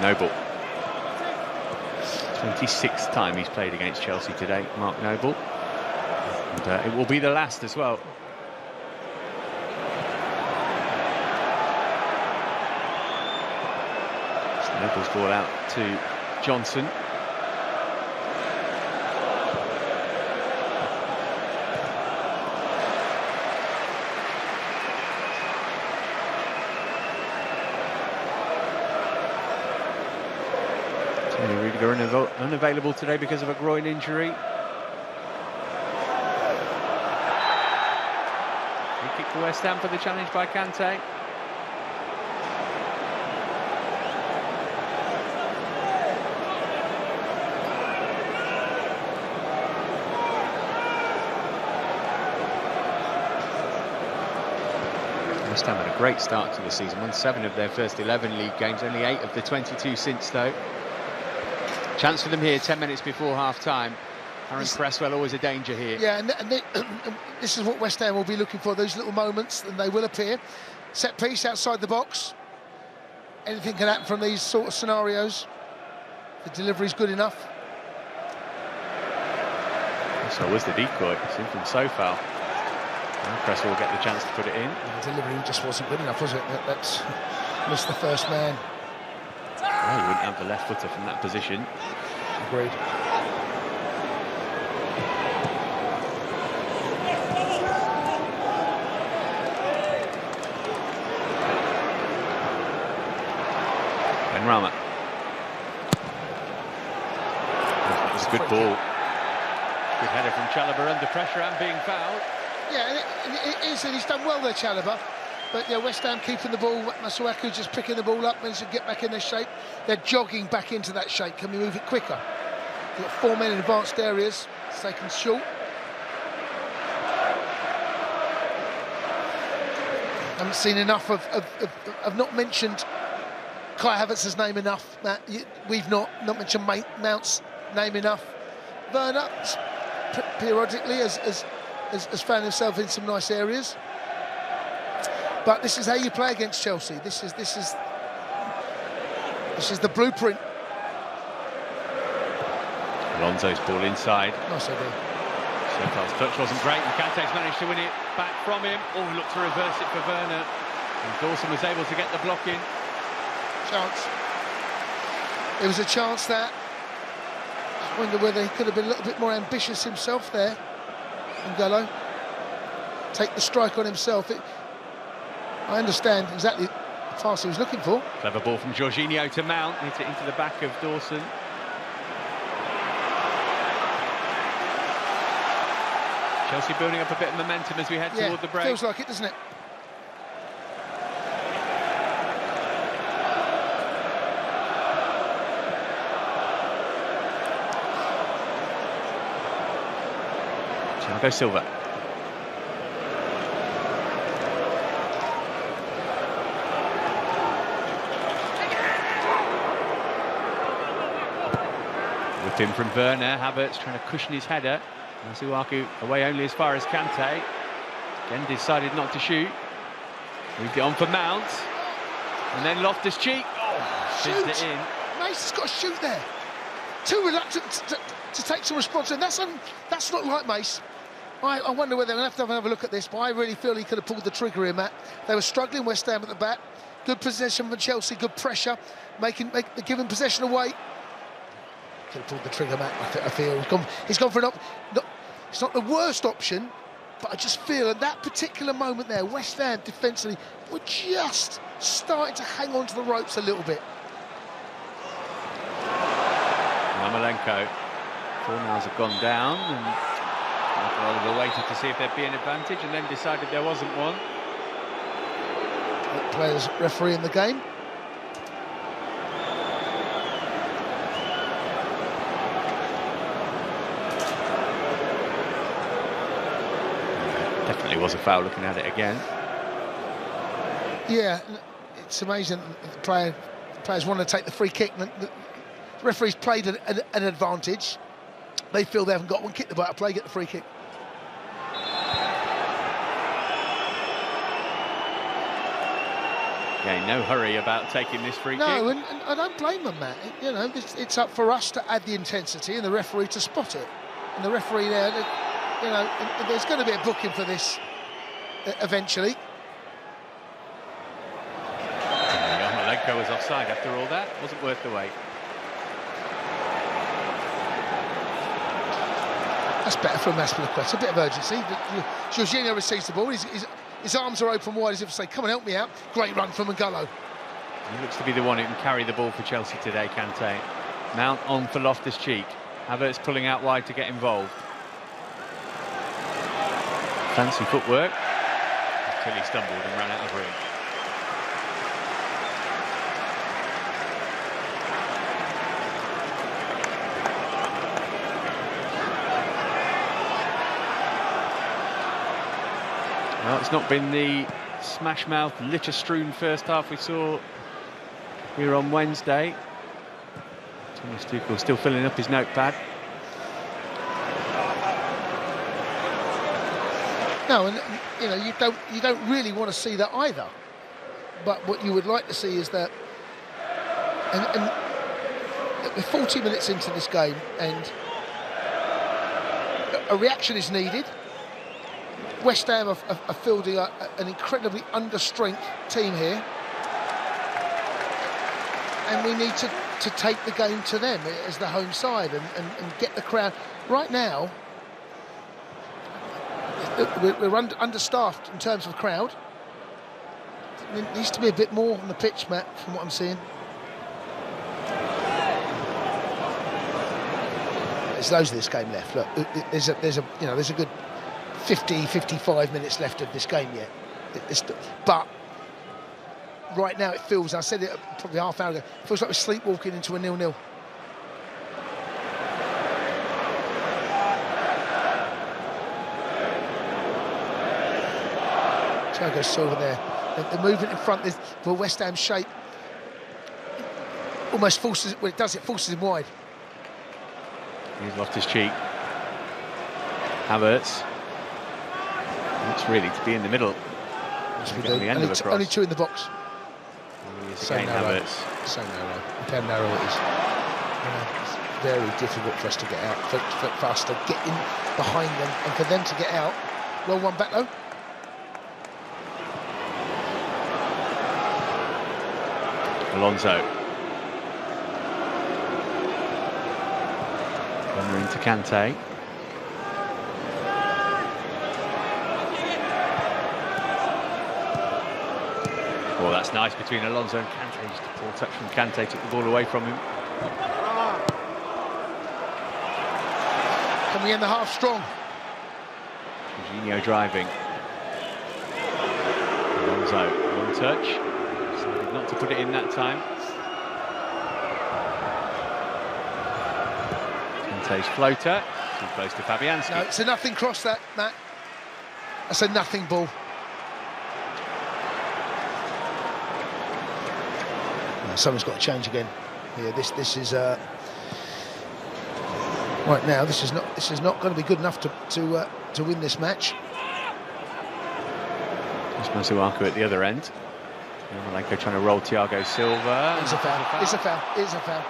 Noble. 26th time he's played against Chelsea today, Mark Noble. And it will be the last as well. So Noble's ball out to Johnson. Rudiger unavailable today because of a groin injury. Free kick for West Ham for the challenge by Kante. West Ham had a great start to the season. Won 7 of their first 11 league games, only 8 of the 22 since though. Chance for them here, 10 minutes before half-time. Aaron Cresswell always a danger here. Yeah, and this is what West Ham will be looking for, those little moments, and they will appear. Set piece outside the box. Anything can happen from these sort of scenarios. The delivery's good enough. So was the decoy, it's in from so far. And Cresswell will get the chance to put it in. The delivery just wasn't good enough, was it? That's missed the first man. Well, you wouldn't have the left footer from that position. Agreed. Benrahma. That was a good ball. Good header from Chalobah under pressure and being fouled. Yeah, and it is, and he's done well there, Chalobah. But yeah, West Ham keeping the ball, Masuaku just picking the ball up, managed to get back in their shape. They're jogging back into that shape. Can we move it quicker? They've got 4 men in advanced areas. It's taken short. Haven't seen enough of not mentioned Kai Havertz's name enough, Matt. We've not mentioned Mount's name enough. Werner, periodically, has found himself in some nice areas. But this is how you play against Chelsea. This is the blueprint. Alonso's ball inside. Nice idea. So far, his touch wasn't great, and Kante's managed to win it back from him. Oh, he looked to reverse it for Werner. And Dawson was able to get the block in. Chance. It was a chance that I wonder whether he could have been a little bit more ambitious himself there. N'Golo. Take the strike on himself. I understand exactly the pass he was looking for. Clever ball from Jorginho to Mount. Hit it into the back of Dawson. Chelsea building up a bit of momentum as we head toward the break. Feels like it, doesn't it? Thiago Silva. Whipped in from Werner. Havertz trying to cushion his header. Masuaku away only as far as Kante. Again decided not to shoot. Moved it on for Mount. And then Loftus-Cheek. Oh, fizzed it in. Mason's got to shoot there. too reluctant to take some responsibility. And that's not like Mace. I wonder whether they're going to have another look at this, but I really feel he could have pulled the trigger in, Matt. They were struggling, West Ham at the back. Good possession for Chelsea, good pressure, giving possession away. Could have pulled the trigger, Matt. I feel he's gone for an it's not the worst option, but I just feel at that particular moment there, West Ham defensively were just starting to hang on to the ropes a little bit. Yarmolenko, Fornals have gone down, and Oliver waited to see if there'd be an advantage, and then decided there wasn't one. Players refereeing the game. Definitely was a foul looking at it again. Yeah, it's amazing the players want to take the free kick. The referees played an advantage. They feel they haven't got one. Kick the butt of play, get the free kick. Yeah, no hurry about taking this free kick. No, and I don't blame them, Matt. You know, it's up for us to add the intensity and the referee to spot it. And the referee there, you know, there's going to be a booking for this eventually. Yarmolenko was offside after all that. Wasn't worth the wait. That's better for Maspaluqueta, a bit of urgency. Jorginho receives the ball, his arms are open wide as if to say, come and help me out. Great run from N'Golo. He looks to be the one who can carry the ball for Chelsea today, Kante. Mount on for Loftus-Cheek. Havertz pulling out wide to get involved. Fancy footwork. Until he stumbled and ran out of room. Well, it's not been the smash-mouth, litter-strewn first half we saw here on Wednesday. Thomas Tuchel still filling up his notepad. No, and you know you don't really want to see that either. But what you would like to see is that, and we're 40 minutes into this game, and a reaction is needed. West Ham are fielding an incredibly under-strength team here, and we need to take the game to them as the home side and get the crowd. Right now, we're understaffed in terms of crowd. There needs to be a bit more on the pitch, Matt, from what I'm seeing. There's loads of this game left. Look, there's a good 55 minutes left of this game yet. But right now it feels, I said it probably half an hour ago, it feels like we're sleepwalking into a 0-0. Thiago Silva there. The movement in front for West Ham shape almost forces, when it does, it forces him wide. He's Loftus-Cheek. Havertz. Looks really to be in the middle. Only two in the box. So narrow. So narrow. Look how narrow it is. It's very difficult for us to get out, for us to get in behind them, and for them to get out. Well, one back though. Alonso. Runner into Kante. Oh, that's nice between Alonso and Kante. Just a poor touch from Kante, took the ball away from him. Coming in the half strong. Jorginho driving. Alonso, one touch. Decided not to put it in that time. Kante's floater, too close to Fabianski. No, it's a nothing cross that, Matt. That's a nothing ball. Someone's got to change again. Yeah, this is right now. This is not going to be good enough to win this match. There's Masuaku at the other end. Yarmolenko trying to roll Thiago Silva. It's a foul. It's a foul. It's a foul.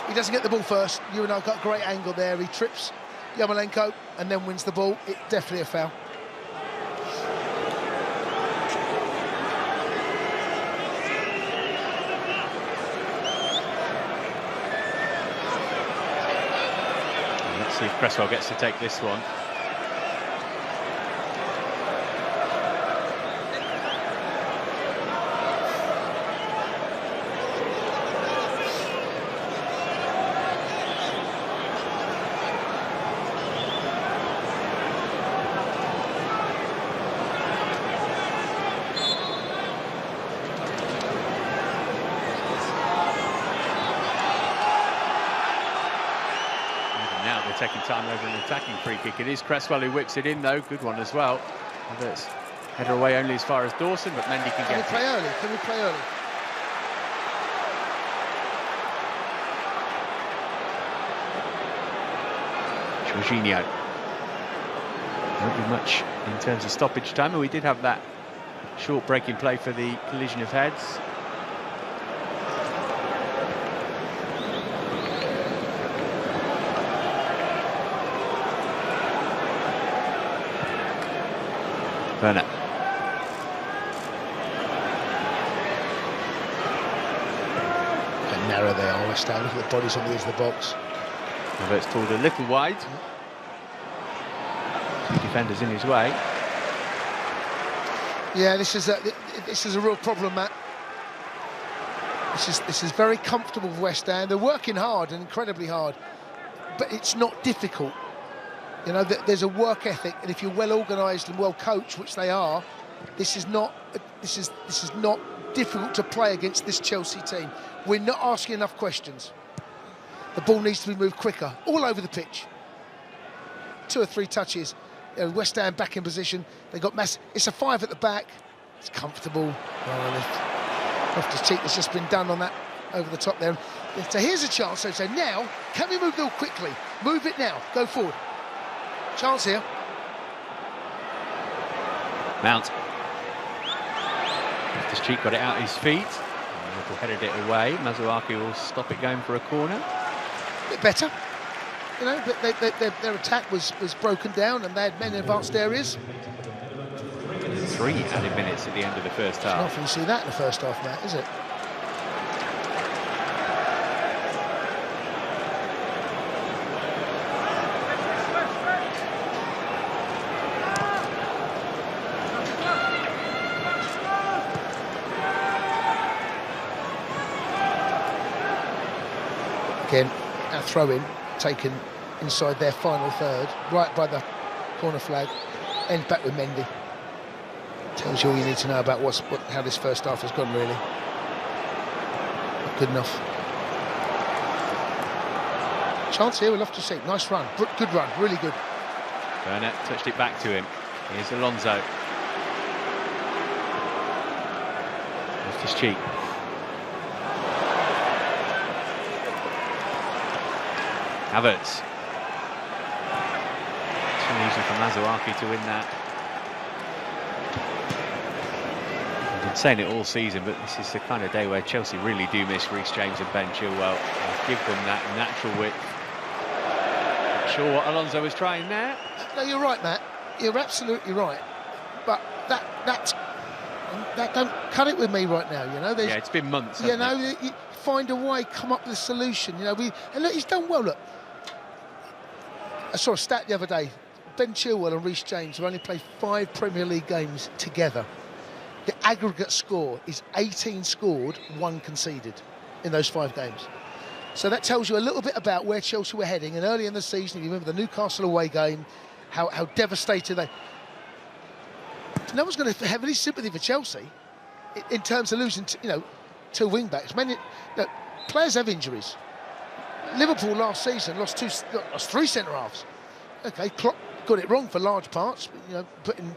He doesn't get the ball first. You and I got a great angle there. He trips Yarmolenko and then wins the ball. It's definitely a foul. Let's see if Cresswell gets to take this one. Taking time over an attacking free kick. It is Cresswell who whips it in, though. Good one as well. That's header away only as far as Dawson, but Mendy can get it. Can we play early? Can we play early? Jorginho. Won't be much in terms of stoppage time, and we did have that short break in play for the collision of heads. Burnett. How narrow they are, West Ham. Look at the bodies on the edge of the box. It's pulled a little wide. Two defenders in his way. Yeah, this is a real problem, Matt. This is very comfortable for West Ham. They're working hard and incredibly hard, but it's not difficult. You know, there's a work ethic, and if you're well organised and well coached, which they are, this is not difficult to play against this Chelsea team. We're not asking enough questions. The ball needs to be moved quicker, all over the pitch. 2 or 3 touches. You know, West Ham back in position. They got mass. It's a 5 at the back. It's comfortable. Loftus-Cheek has just been done on that over the top there. So here's a chance. So now, can we move the ball quickly? Move it now. Go forward. Chance here. Mount. Loftus-Cheek got it out his feet. Headed it away. Mazuaki will stop it going for a corner. A bit better. You know, their attack was broken down and they had men in advanced areas. 3 added minutes at the end of the first half. Not often you see that in the first half, Matt, is it? Again, our throw-in taken inside their final third, right by the corner flag, end back with Mendy. Tells you all you need to know about how this first half has gone, really. Not good enough. Chance here, we'll have to see. Nice run, good run, really good. Burnett touched it back to him. Here's Alonso. Loftus-Cheek. Havertz. Too easy for Mazuaki to win that. I've been saying it all season, but this is the kind of day where Chelsea really do miss Reece James and Ben Chilwell. Give them that natural width. Not sure what Alonso was trying there. No, you're right, Matt. You're absolutely right. But that don't cut it with me right now. You know, yeah, it's been months. You know, you find a way, come up with a solution. You know, and look, he's done well. Look, I saw a stat the other day. Ben Chilwell and Reece James have only played 5 Premier League games together. The aggregate score is 18 scored, 1 conceded in those 5 games. So that tells you a little bit about where Chelsea were heading. And early in the season, if you remember the Newcastle away game, how devastated they... No one's going to have any sympathy for Chelsea in terms of losing, 2 wing-backs. Players have injuries. Liverpool last season lost 3 centre-halves. OK, Klopp got it wrong for large parts, putting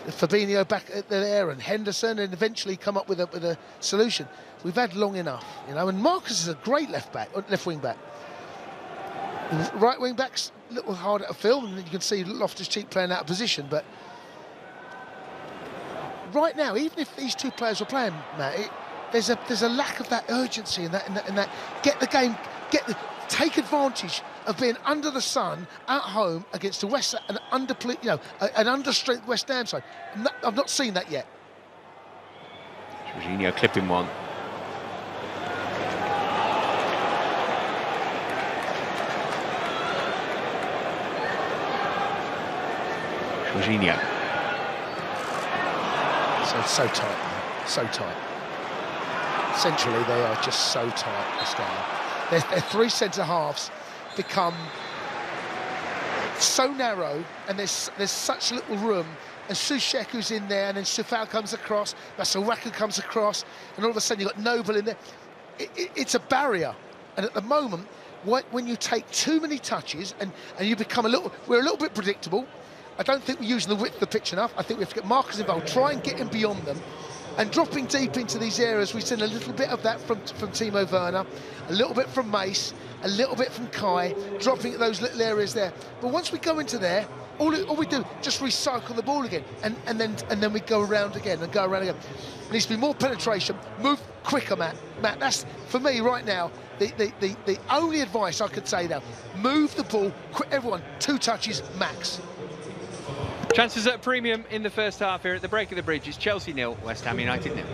Fabinho back there and Henderson, and eventually come up with a solution. We've had long enough, and Marcus is a great left wing-back. Right wing-back's a little harder to fill, and you can see Loftus-Cheek playing out of position, but right now, even if these 2 players were playing, Matt, there's a lack of that urgency and that get the game take advantage of being under the sun at home against an understrength West Ham side. I've not seen that yet. Jorginho clipping one. Jorginho. So tight, man. So tight. Centrally, they are just so tight, West Ham. Their three centre-halves become so narrow, and there's such little room. And Soucek, who's in there, and then Sufal comes across, Masuaku comes across, and all of a sudden you've got Noble in there. It's a barrier. And at the moment, when you take too many touches and you become we're a little bit predictable. I don't think we're using the width of the pitch enough. I think we have to get markers involved, try and get him beyond them. And dropping deep into these areas, we've seen a little bit of that from Timo Werner, a little bit from Mace, a little bit from Kai, dropping at those little areas there. But once we go into there, all we do, just recycle the ball again, and then we go around again and go around again. There needs to be more penetration, move quicker, Matt. Matt, that's, for me right now, the only advice I could say now. Move the ball, everyone, 2 touches max. Chances at premium in the first half here at the break of the bridge. It's Chelsea 0, West Ham United 0.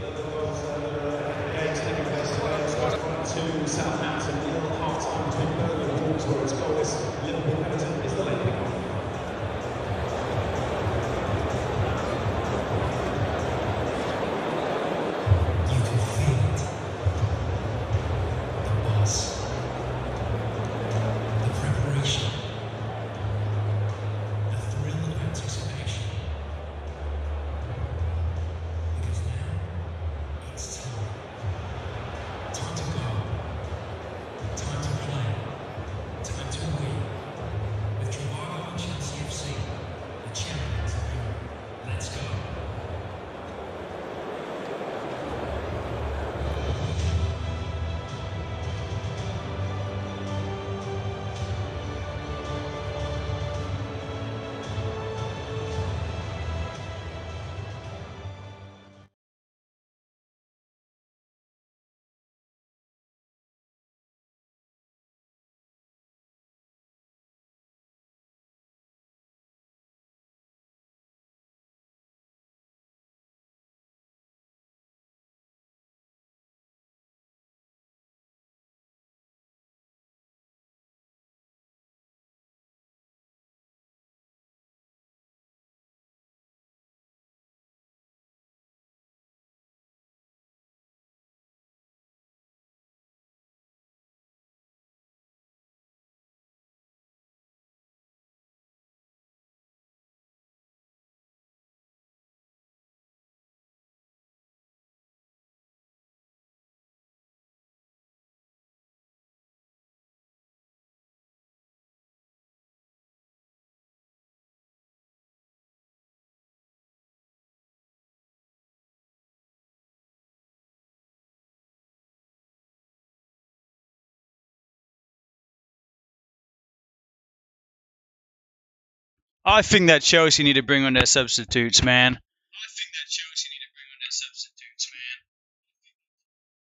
I think that Chelsea need to bring on their substitutes, man.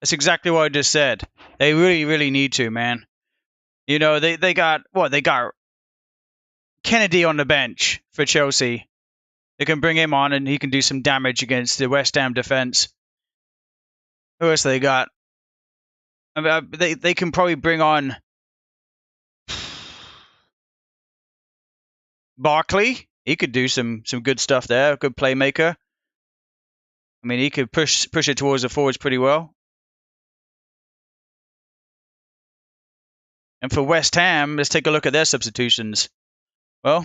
That's exactly what I just said. They really, really need to, man. You know, they got what? They got Kennedy on the bench for Chelsea. They can bring him on and he can do some damage against the West Ham defense. Who else they got? I mean, they can probably bring on Barkley. He could do some good stuff there. A good playmaker. I mean, he could push it towards the forwards pretty well. And for West Ham, let's take a look at their substitutions. Well,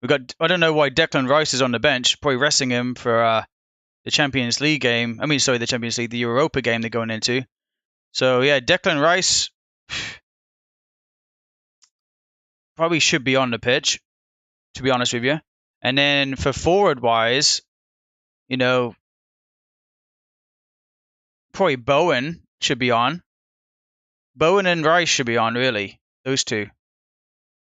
we got. I don't know why Declan Rice is on the bench. Probably resting him for the Champions League game. I mean, sorry, the Champions League, the Europa game they're going into. So yeah, Declan Rice probably should be on the pitch, to be honest with you. And then for forward wise, you know, probably Bowen should be on. Bowen and Rice should be on, really. Those two.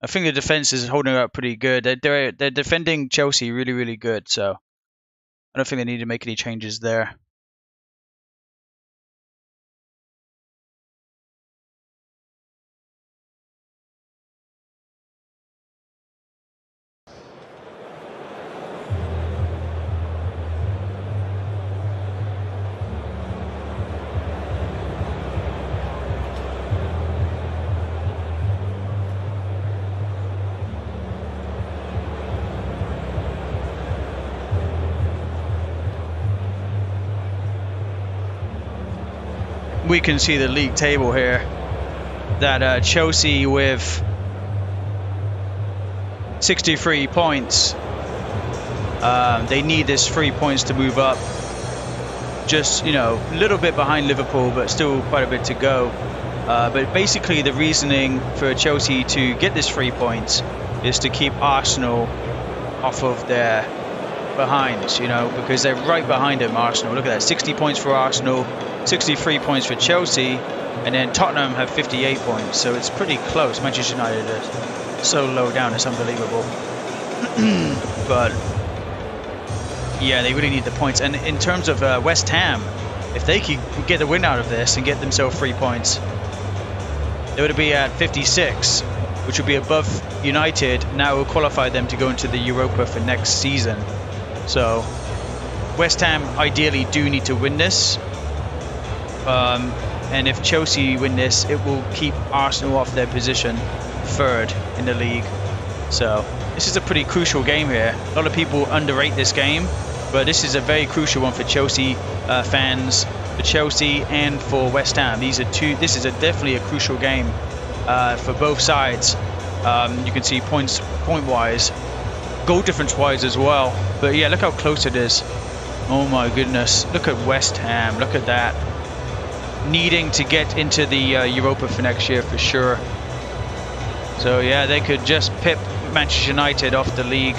I think the defense is holding up pretty good. They're defending Chelsea really, really good. So I don't think they need to make any changes there. we can see the league table here, that Chelsea with 63 points, they need this 3 points to move up. Just, you know, a little bit behind Liverpool, but still quite a bit to go. But basically the reasoning for Chelsea to get this 3 points is to keep Arsenal off of their behinds, you know, because they're right behind them, Arsenal. Look at that, 60 points for Arsenal, 63 points for Chelsea, and then Tottenham have 58 points, so it's pretty close. Manchester United is so low down, it's unbelievable. But yeah, they really need the points. And in terms of West Ham, if they could get the win out of this and get themselves 3 points, they would be at 56, which would be above United. Now it will qualify them to go into the Europa for next season. So West Ham ideally do need to win this. And if Chelsea win this, it will keep Arsenal off their position third in the league. So this is a pretty crucial game here. A lot of people underrate this game, but this is a very crucial one for Chelsea fans, for Chelsea and for West Ham. This is definitely a crucial game for both sides. You can see point-wise, goal difference-wise as well. But yeah, look how close it is. Oh my goodness, look at West Ham, look at that. Needing to get into the Europa for next year for sure. So yeah, they could just pip Manchester United off the league,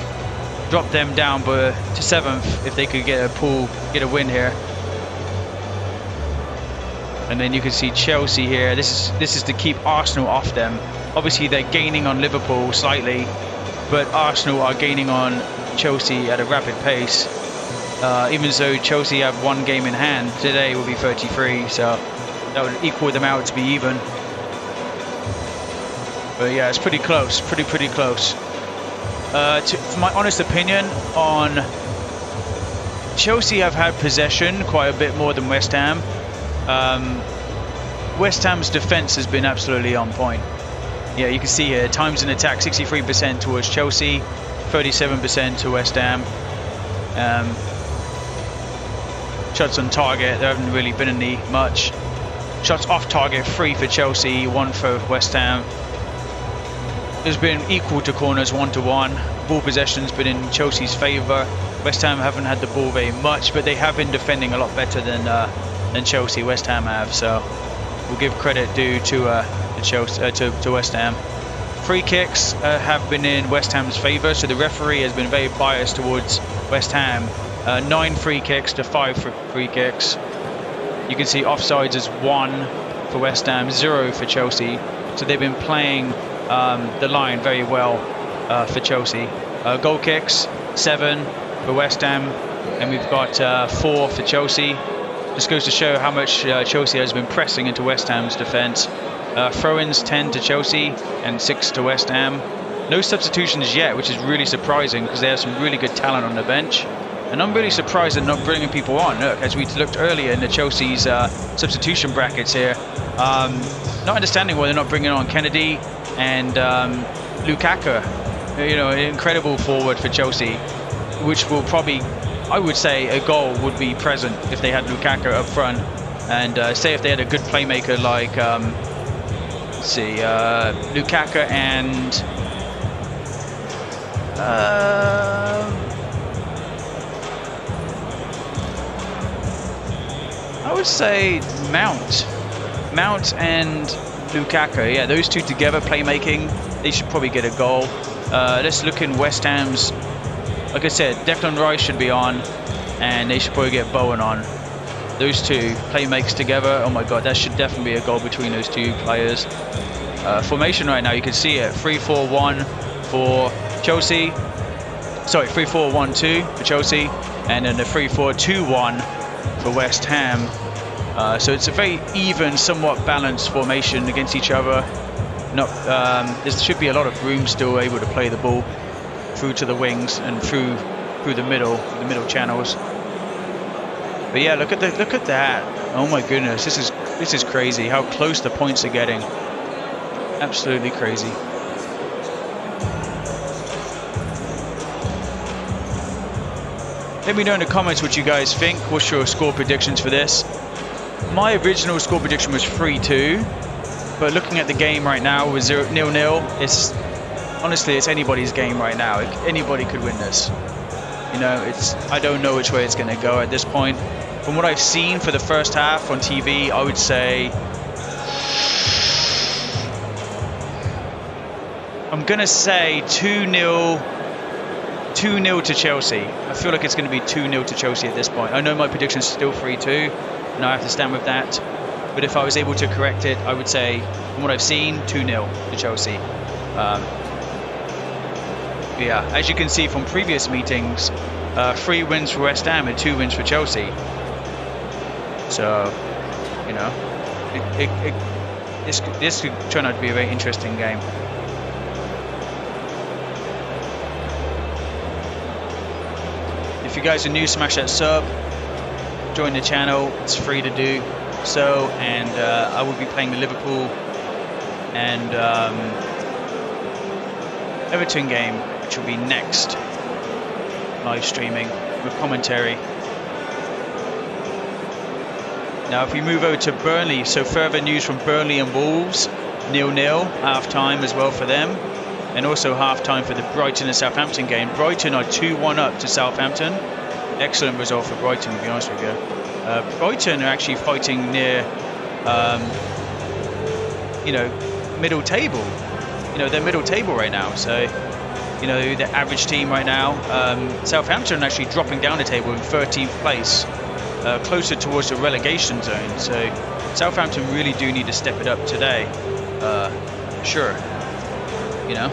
drop them down to 7th if they could get a win here. And then you can see Chelsea here. This is to keep Arsenal off them. Obviously they're gaining on Liverpool slightly, but Arsenal are gaining on Chelsea at a rapid pace. Even though Chelsea have 1 game in hand, today will be 33, so that would equal them out to be even. But yeah, it's pretty close, pretty close. For my honest opinion on Chelsea, have had possession quite a bit more than West Ham. West Ham's defense has been absolutely on point. Yeah, you can see here, times in attack, 63% towards Chelsea, 37% to West Ham. Shots on target, there haven't really been any much. Shots off target, 3 for Chelsea, 1 for West Ham. There's been equal to corners, 1-1. Ball possession's been in Chelsea's favour. West Ham haven't had the ball very much, but they have been defending a lot better than Chelsea. West Ham have, so we'll give credit due to West Ham. Free kicks have been in West Ham's favour, so the referee has been very biased towards West Ham. 9 free kicks to 5 free kicks. You can see offsides is 1 for West Ham, 0 for Chelsea. So they've been playing the line very well for Chelsea. Goal kicks, 7 for West Ham, and we've got 4 for Chelsea. This goes to show how much Chelsea has been pressing into West Ham's defence. Throw-ins, 10 to Chelsea and 6 to West Ham. No substitutions yet, which is really surprising because they have some really good talent on the bench. And I'm really surprised they're not bringing people on. Look, as we looked earlier in the Chelsea's substitution brackets here, not understanding why they're not bringing on Kennedy and Lukaku. You know, an incredible forward for Chelsea, which will probably, I would say, a goal would be present if they had Lukaku up front. And say if they had a good playmaker like, let's see, Lukaku and I would say Mount and Lukaku. Yeah, those two together, playmaking, they should probably get a goal. Let's look in West Ham's. Like I said, Declan Rice should be on, and they should probably get Bowen on. Those two playmakers together, oh my god, that should definitely be a goal between those two players. Formation right now, you can see it, 3-4-1 for Chelsea. Sorry, 3-4-1-2 for Chelsea, and then the 3-4-2-1 for West Ham. So it's a very even, somewhat balanced formation against each other. There should be a lot of room still able to play the ball through to the wings and through the middle channels. But yeah, look at that. Oh my goodness, this is crazy how close the points are getting. Absolutely crazy. Let me know in the comments what you guys think. What's your score predictions for this? my original score prediction was 3-2, but looking at the game right now with 0-0, it's honestly it's anybody's game right now. Anybody could win this. You know, I don't know which way it's going to go at this point. From what I've seen for the first half on TV, I would say I'm going to say 2-0 to Chelsea. I feel like it's going to be 2-0 to Chelsea at this point. I know my prediction is still 3-2, and I have to stand with that. But if I was able to correct it, I would say, from what I've seen, 2-0 to Chelsea. Yeah, as you can see from previous meetings, 3 wins for West Ham and 2 wins for Chelsea. So, you know, this could turn out to be a very interesting game. If you guys are new, smash that sub, join the channel, it's free to do so, and I will be playing the Liverpool and Everton game, which will be next, live streaming with commentary. Now if we move over to Burnley, so further news from Burnley and Wolves, 0-0, half-time as well for them. And also half-time for the Brighton and Southampton game. Brighton are 2-1 up to Southampton. Excellent result for Brighton, to be honest with you. Brighton are actually fighting near, you know, middle table. You know, they're middle table right now. So, you know, the average team right now. Southampton are actually dropping down the table in 13th place, closer towards the relegation zone. So Southampton really do need to step it up today. Sure. You know.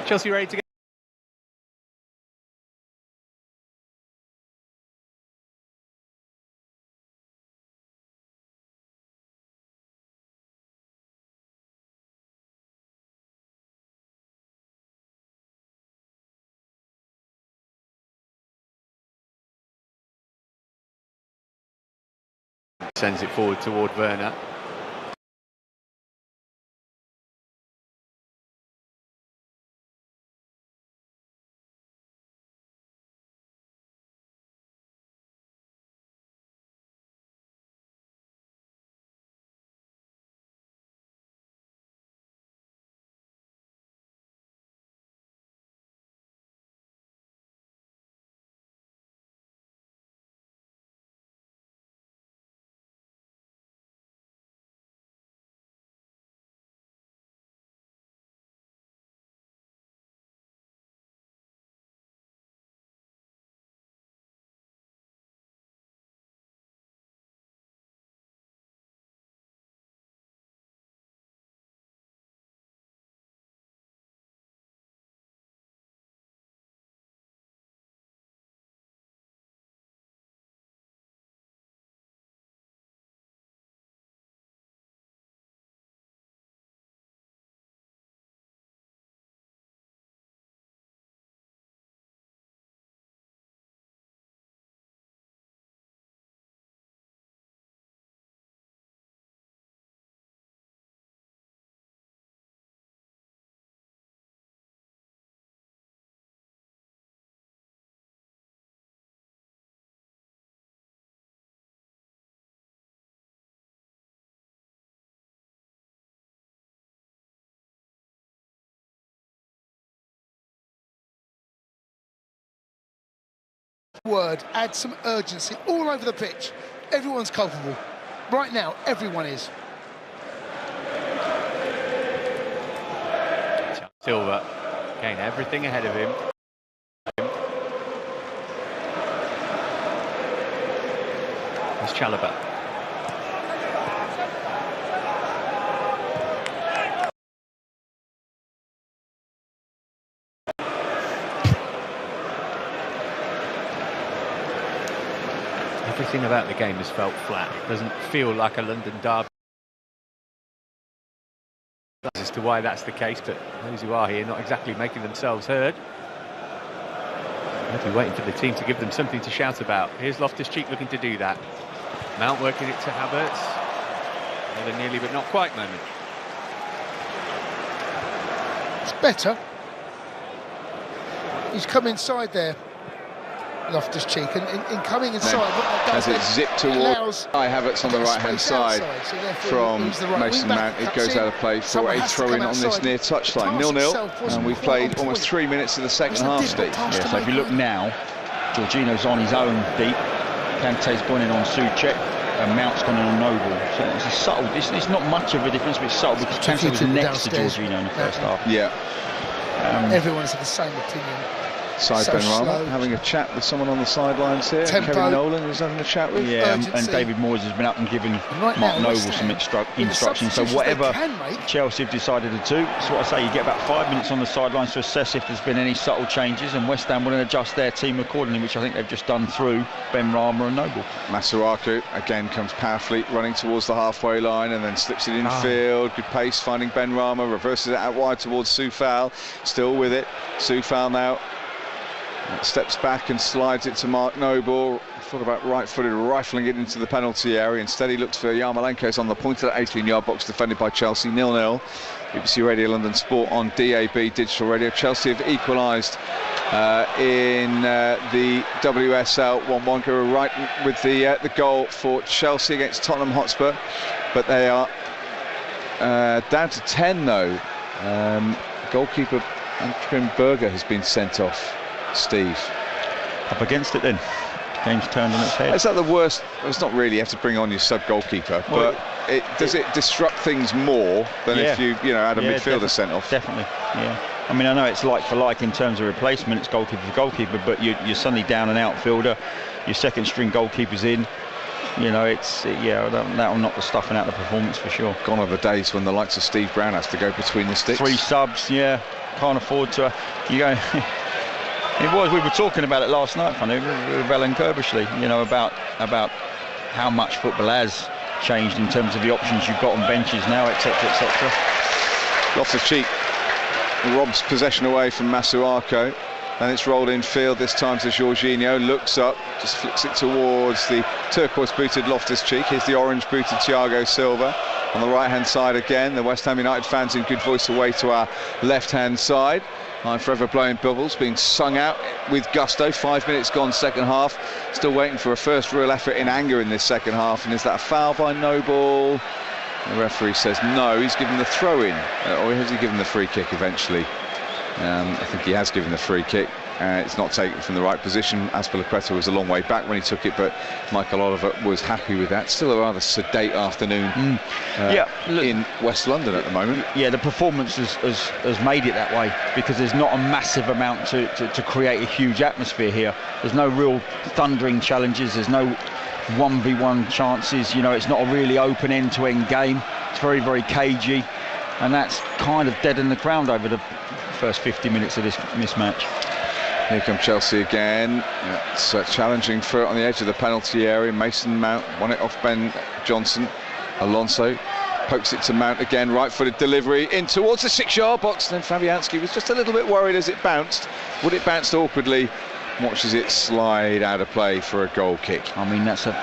Chelsea ready to go. Sends it forward toward Werner. Word, add some urgency all over the pitch. Everyone's culpable. Right now, everyone is. Silva, again, everything ahead of him. There's Chalobah. Everything about the game has felt flat. It doesn't feel like a London derby. As to why that's the case, but those who are here not exactly making themselves heard. They'll be waiting for the team to give them something to shout about. Here's Loftus-Cheek looking to do that. Mount working it to Havertz. Another nearly but not quite moment. It's better. He's come inside there, Loftus-Cheek, and in coming inside, what that does, as it zipped towards Havertz on the right-hand side from Mason Mount, it goes out of play for a throw-in on this near touchline. 0-0, and we've played almost 3 minutes of the second half, Steve. Yeah, so if you look now, Jorginho's on his own deep, Kante's gone in on Souček, and Mount's gone in on Noble. So it's a subtle, it's not much of a difference, but it's subtle because Kante was next to Jorginho in the first half. Yeah. Everyone's of the same opinion. Side Benrahma having a chat with someone on the sidelines here. Tempo. Kevin Nolan is having a chat with. Yeah, and David Moyes has been up and given Mark Noble some instructions. So whatever Chelsea have decided to do, that's what I say, you get about 5 minutes on the sidelines to assess if there's been any subtle changes, and West Ham will then adjust their team accordingly, which I think they've just done through Benrahma and Noble. Masuaku again comes powerfully running towards the halfway line and then slips it in field. Good pace finding Benrahma, reverses it out wide towards Soufal. Still with it. Soufal now steps back and slides it to Mark Noble. Thought about right-footed rifling it into the penalty area. Instead he looked for Yarmolenko's on the point of that 18-yard box defended by Chelsea. 0-0. BBC Radio London Sport on DAB Digital Radio. Chelsea have equalised in the WSL 1-1. Go right with the goal for Chelsea against Tottenham Hotspur, but they are down to 10 though. Goalkeeper Antrim Berger has been sent off. Steve, up against it then. Game's turned on its head. Is that the worst? It's not really. You have to bring on your sub-goalkeeper, but does it disrupt things more than if you had a midfielder sent off? Definitely, yeah. I mean, I know it's like for like in terms of replacement, it's goalkeeper for goalkeeper, but you're suddenly down an outfielder, your second string goalkeeper's in. You know, that will knock the stuffing out of the performance for sure. Gone are the days when the likes of Steve Brown has to go between the sticks. 3 subs, yeah. can't afford to. You go. It was. We were talking about it last night, funny, with Ellen Kerbishley. You know, about how much football has changed in terms of the options you've got on benches now, etc., etc. Loftus-Cheek robs possession away from Masuako. And it's rolled in field this time to Jorginho, looks up, just flicks it towards the turquoise-booted Loftus-Cheek. Here's the orange-booted Thiago Silva. On the right-hand side again, the West Ham United fans in good voice away to our left-hand side. I'm forever blowing bubbles, being sung out with gusto. 5 minutes gone, second half. Still waiting for a first real effort in anger in this second half. And is that a foul by Noble? The referee says no, he's given the throw-in. Or has he given the free kick eventually? I think he has given the free kick. It's not taken from the right position. Azpilicueta was a long way back when he took it, but Michael Oliver was happy with that. Still a rather sedate afternoon in West London at the moment. Yeah, the performance has made it that way because there's not a massive amount to create a huge atmosphere here. There's no real thundering challenges. There's no 1v1 chances. You know, it's not a really open end-to-end game. It's very, very cagey, and that's kind of dead in the ground over the first 50 minutes of this mismatch. Here come Chelsea again. It's challenging for it on the edge of the penalty area. Mason Mount won it off Ben Johnson. Alonso pokes it to Mount again, right-footed delivery in towards the 6-yard box. And then Fabianski was just a little bit worried as it bounced. Would it bounced awkwardly? Watches it slide out of play for a goal kick. I mean, that's an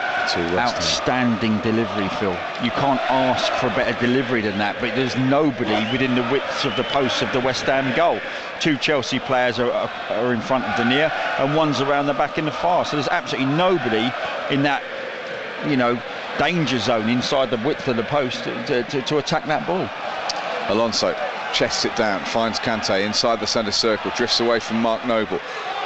outstanding delivery, Phil. You can't ask for a better delivery than that, but there's nobody within the width of the posts of the West Ham goal. 2 Chelsea players are in front of the near, and one's around the back in the far. So there's absolutely nobody in that, you know, danger zone inside the width of the post to attack that ball. Alonso chests it down, finds Kante inside the centre circle, drifts away from Mark Noble.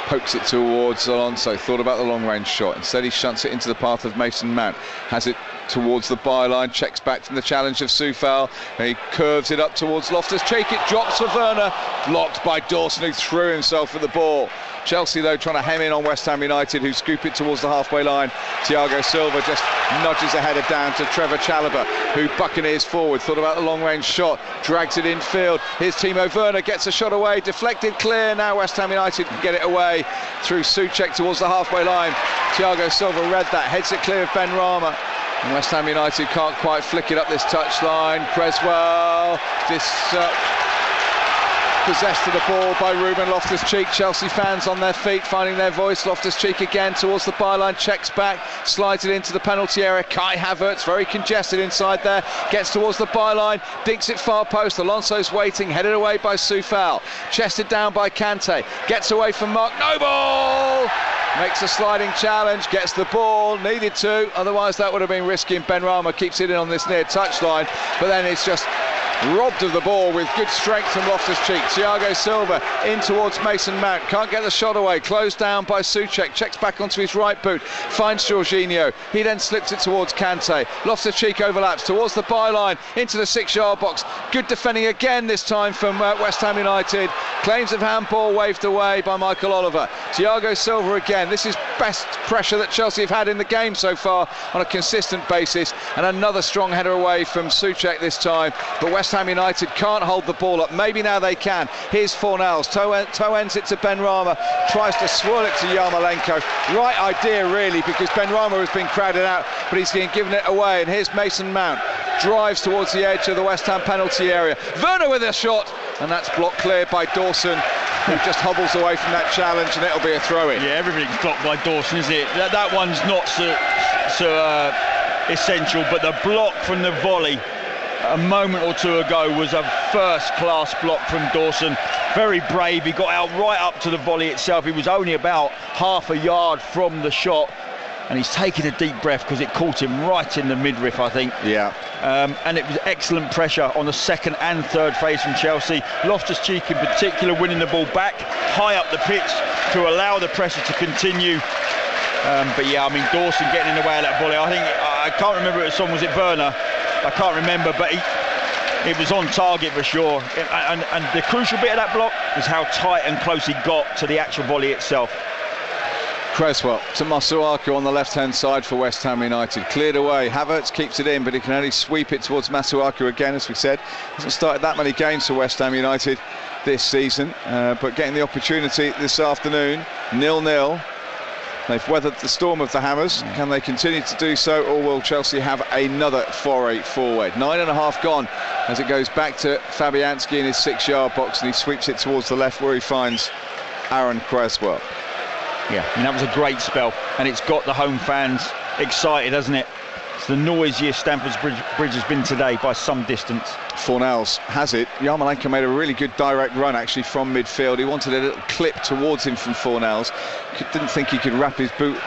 Pokes it towards Alonso, thought about the long-range shot. Instead he shunts it into the path of Mason Mount. Has it towards the byline, checks back from the challenge of Soufal. He curves it up towards Loftus-Cheek. It drops for Werner. Blocked by Dawson, who threw himself at the ball. Chelsea, though, trying to hem in on West Ham United, who scoop it towards the halfway line. Thiago Silva just nudges a header down to Trevor Chalobah, who buccaneers forward. Thought about the long-range shot, drags it infield. Here's Timo Werner, gets a shot away, deflected clear. Now West Ham United can get it away through Souček towards the halfway line. Thiago Silva read that, heads it clear of Ben Rama. And West Ham United can't quite flick it up this touchline. Creswell, possessed of the ball by Ruben Loftus-Cheek. Chelsea fans on their feet, finding their voice. Loftus-Cheek again towards the byline, checks back, slides it into the penalty area. Kai Havertz, very congested inside there, gets towards the byline, dinks it far post. Alonso's waiting, headed away by Soufal. Chested down by Kante, gets away from Mark Noble. Makes a sliding challenge, gets the ball, needed to, otherwise that would have been risky, and Ben Rama keeps it in on this near touchline, but then it's just robbed of the ball with good strength from Loftus-Cheek. Thiago Silva in towards Mason Mount, can't get the shot away, closed down by Souček, checks back onto his right boot, finds Jorginho, he then slips it towards Kante. Loftus-Cheek overlaps towards the byline, into the 6-yard box, good defending again this time from West Ham United. Claims of handball waved away by Michael Oliver. Thiago Silva again, this is best pressure that Chelsea have had in the game so far on a consistent basis, and another strong header away from Souček this time, but West Ham United can't hold the ball up. Maybe now they can. Here's Fornals, toe ends it to Ben Rama, tries to swirl it to Yarmolenko. Right idea really, because Ben Rama has been crowded out, but he's been given it away. And here's Mason Mount, drives towards the edge of the West Ham penalty area. Werner with a shot, and that's blocked clear by Dawson, who just hobbles away from that challenge, and it'll be a throw-in. Yeah, everything's blocked by Dawson, isn't it? That one's not so essential, but the block from the volley a moment or two ago was a first-class block from Dawson. Very brave, he got out right up to the volley itself. He was only about half a yard from the shot, and he's taking a deep breath because it caught him right in the midriff, I think. Yeah. And it was excellent pressure on the second and third phase from Chelsea. Loftus-Cheek in particular winning the ball back high up the pitch to allow the pressure to continue. But yeah, I mean, Dawson getting in the way of that volley. I can't remember if was it Werner? I can't remember, but it was on target for sure. And the crucial bit of that block is how tight and close he got to the actual volley itself. Creswell to Masuaku on the left-hand side for West Ham United. Cleared away. Havertz keeps it in, but he can only sweep it towards Masuaku again, as we said. Hasn't started that many games for West Ham United this season, but getting the opportunity this afternoon. 0-0. They've weathered the storm of the hammers. Can they continue to do so, or will Chelsea have another foray forward? 9.5 gone as it goes back to Fabianski in his 6-yard box, and he sweeps it towards the left where he finds Aaron Creswell. Yeah, I mean, that was a great spell, and it's got the home fans excited, hasn't it? It's the noisiest Stamford Bridge has been today by some distance. Fornals has it. Yarmolenko made a really good direct run actually from midfield. He wanted a little clip towards him from Fornals. Didn't think he could wrap his boot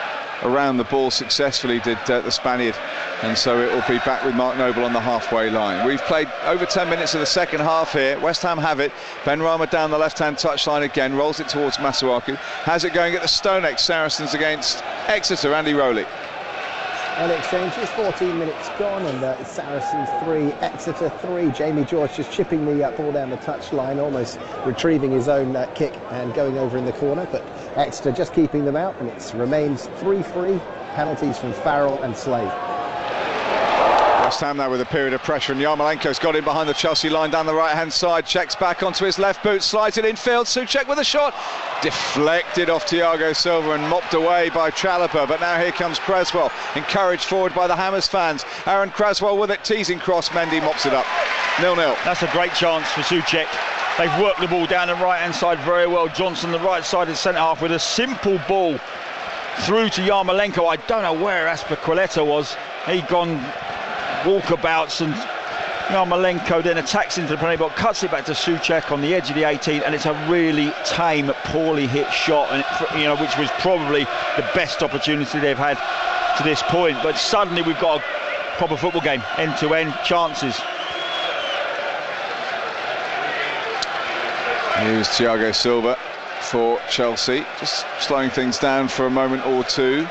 around the ball successfully, did the Spaniard, and so it will be back with Mark Noble on the halfway line. We've played over 10 minutes of the second half here. West Ham have it. Benrahma down the left-hand touchline again, rolls it towards Masuaku, has it going at the Stonex. Saracens against Exeter. Andy Rowley. Early exchanges, 14 minutes gone, and it's Saracens 3, Exeter 3. Jamie George just chipping the ball down the touchline, almost retrieving his own kick and going over in the corner, but Exeter just keeping them out, and it remains 3-3. Penalties from Farrell and Slade. West Ham now with a period of pressure, and Yarmolenko's got in behind the Chelsea line down the right-hand side. Checks back onto his left boot, slides it infield. Souček with a shot, deflected off Thiago Silva and mopped away by Chalobah. But now here comes Creswell, encouraged forward by the Hammers fans. Aaron Creswell with it, teasing cross. Mendy mops it up. 0-0. That's a great chance for Souček. They've worked the ball down the right-hand side very well. Johnson, the right side of the centre-half, with a simple ball through to Yarmolenko. I don't know where Azpilicueta was. He'd gone walkabouts, and Yarmolenko then attacks into the penalty box, cuts it back to Souček on the edge of the 18, and it's a really tame, poorly hit shot, and which was probably the best opportunity they've had to this point. But suddenly we've got a proper football game, end-to-end chances. Here's Thiago Silva for Chelsea, just slowing things down for a moment or two.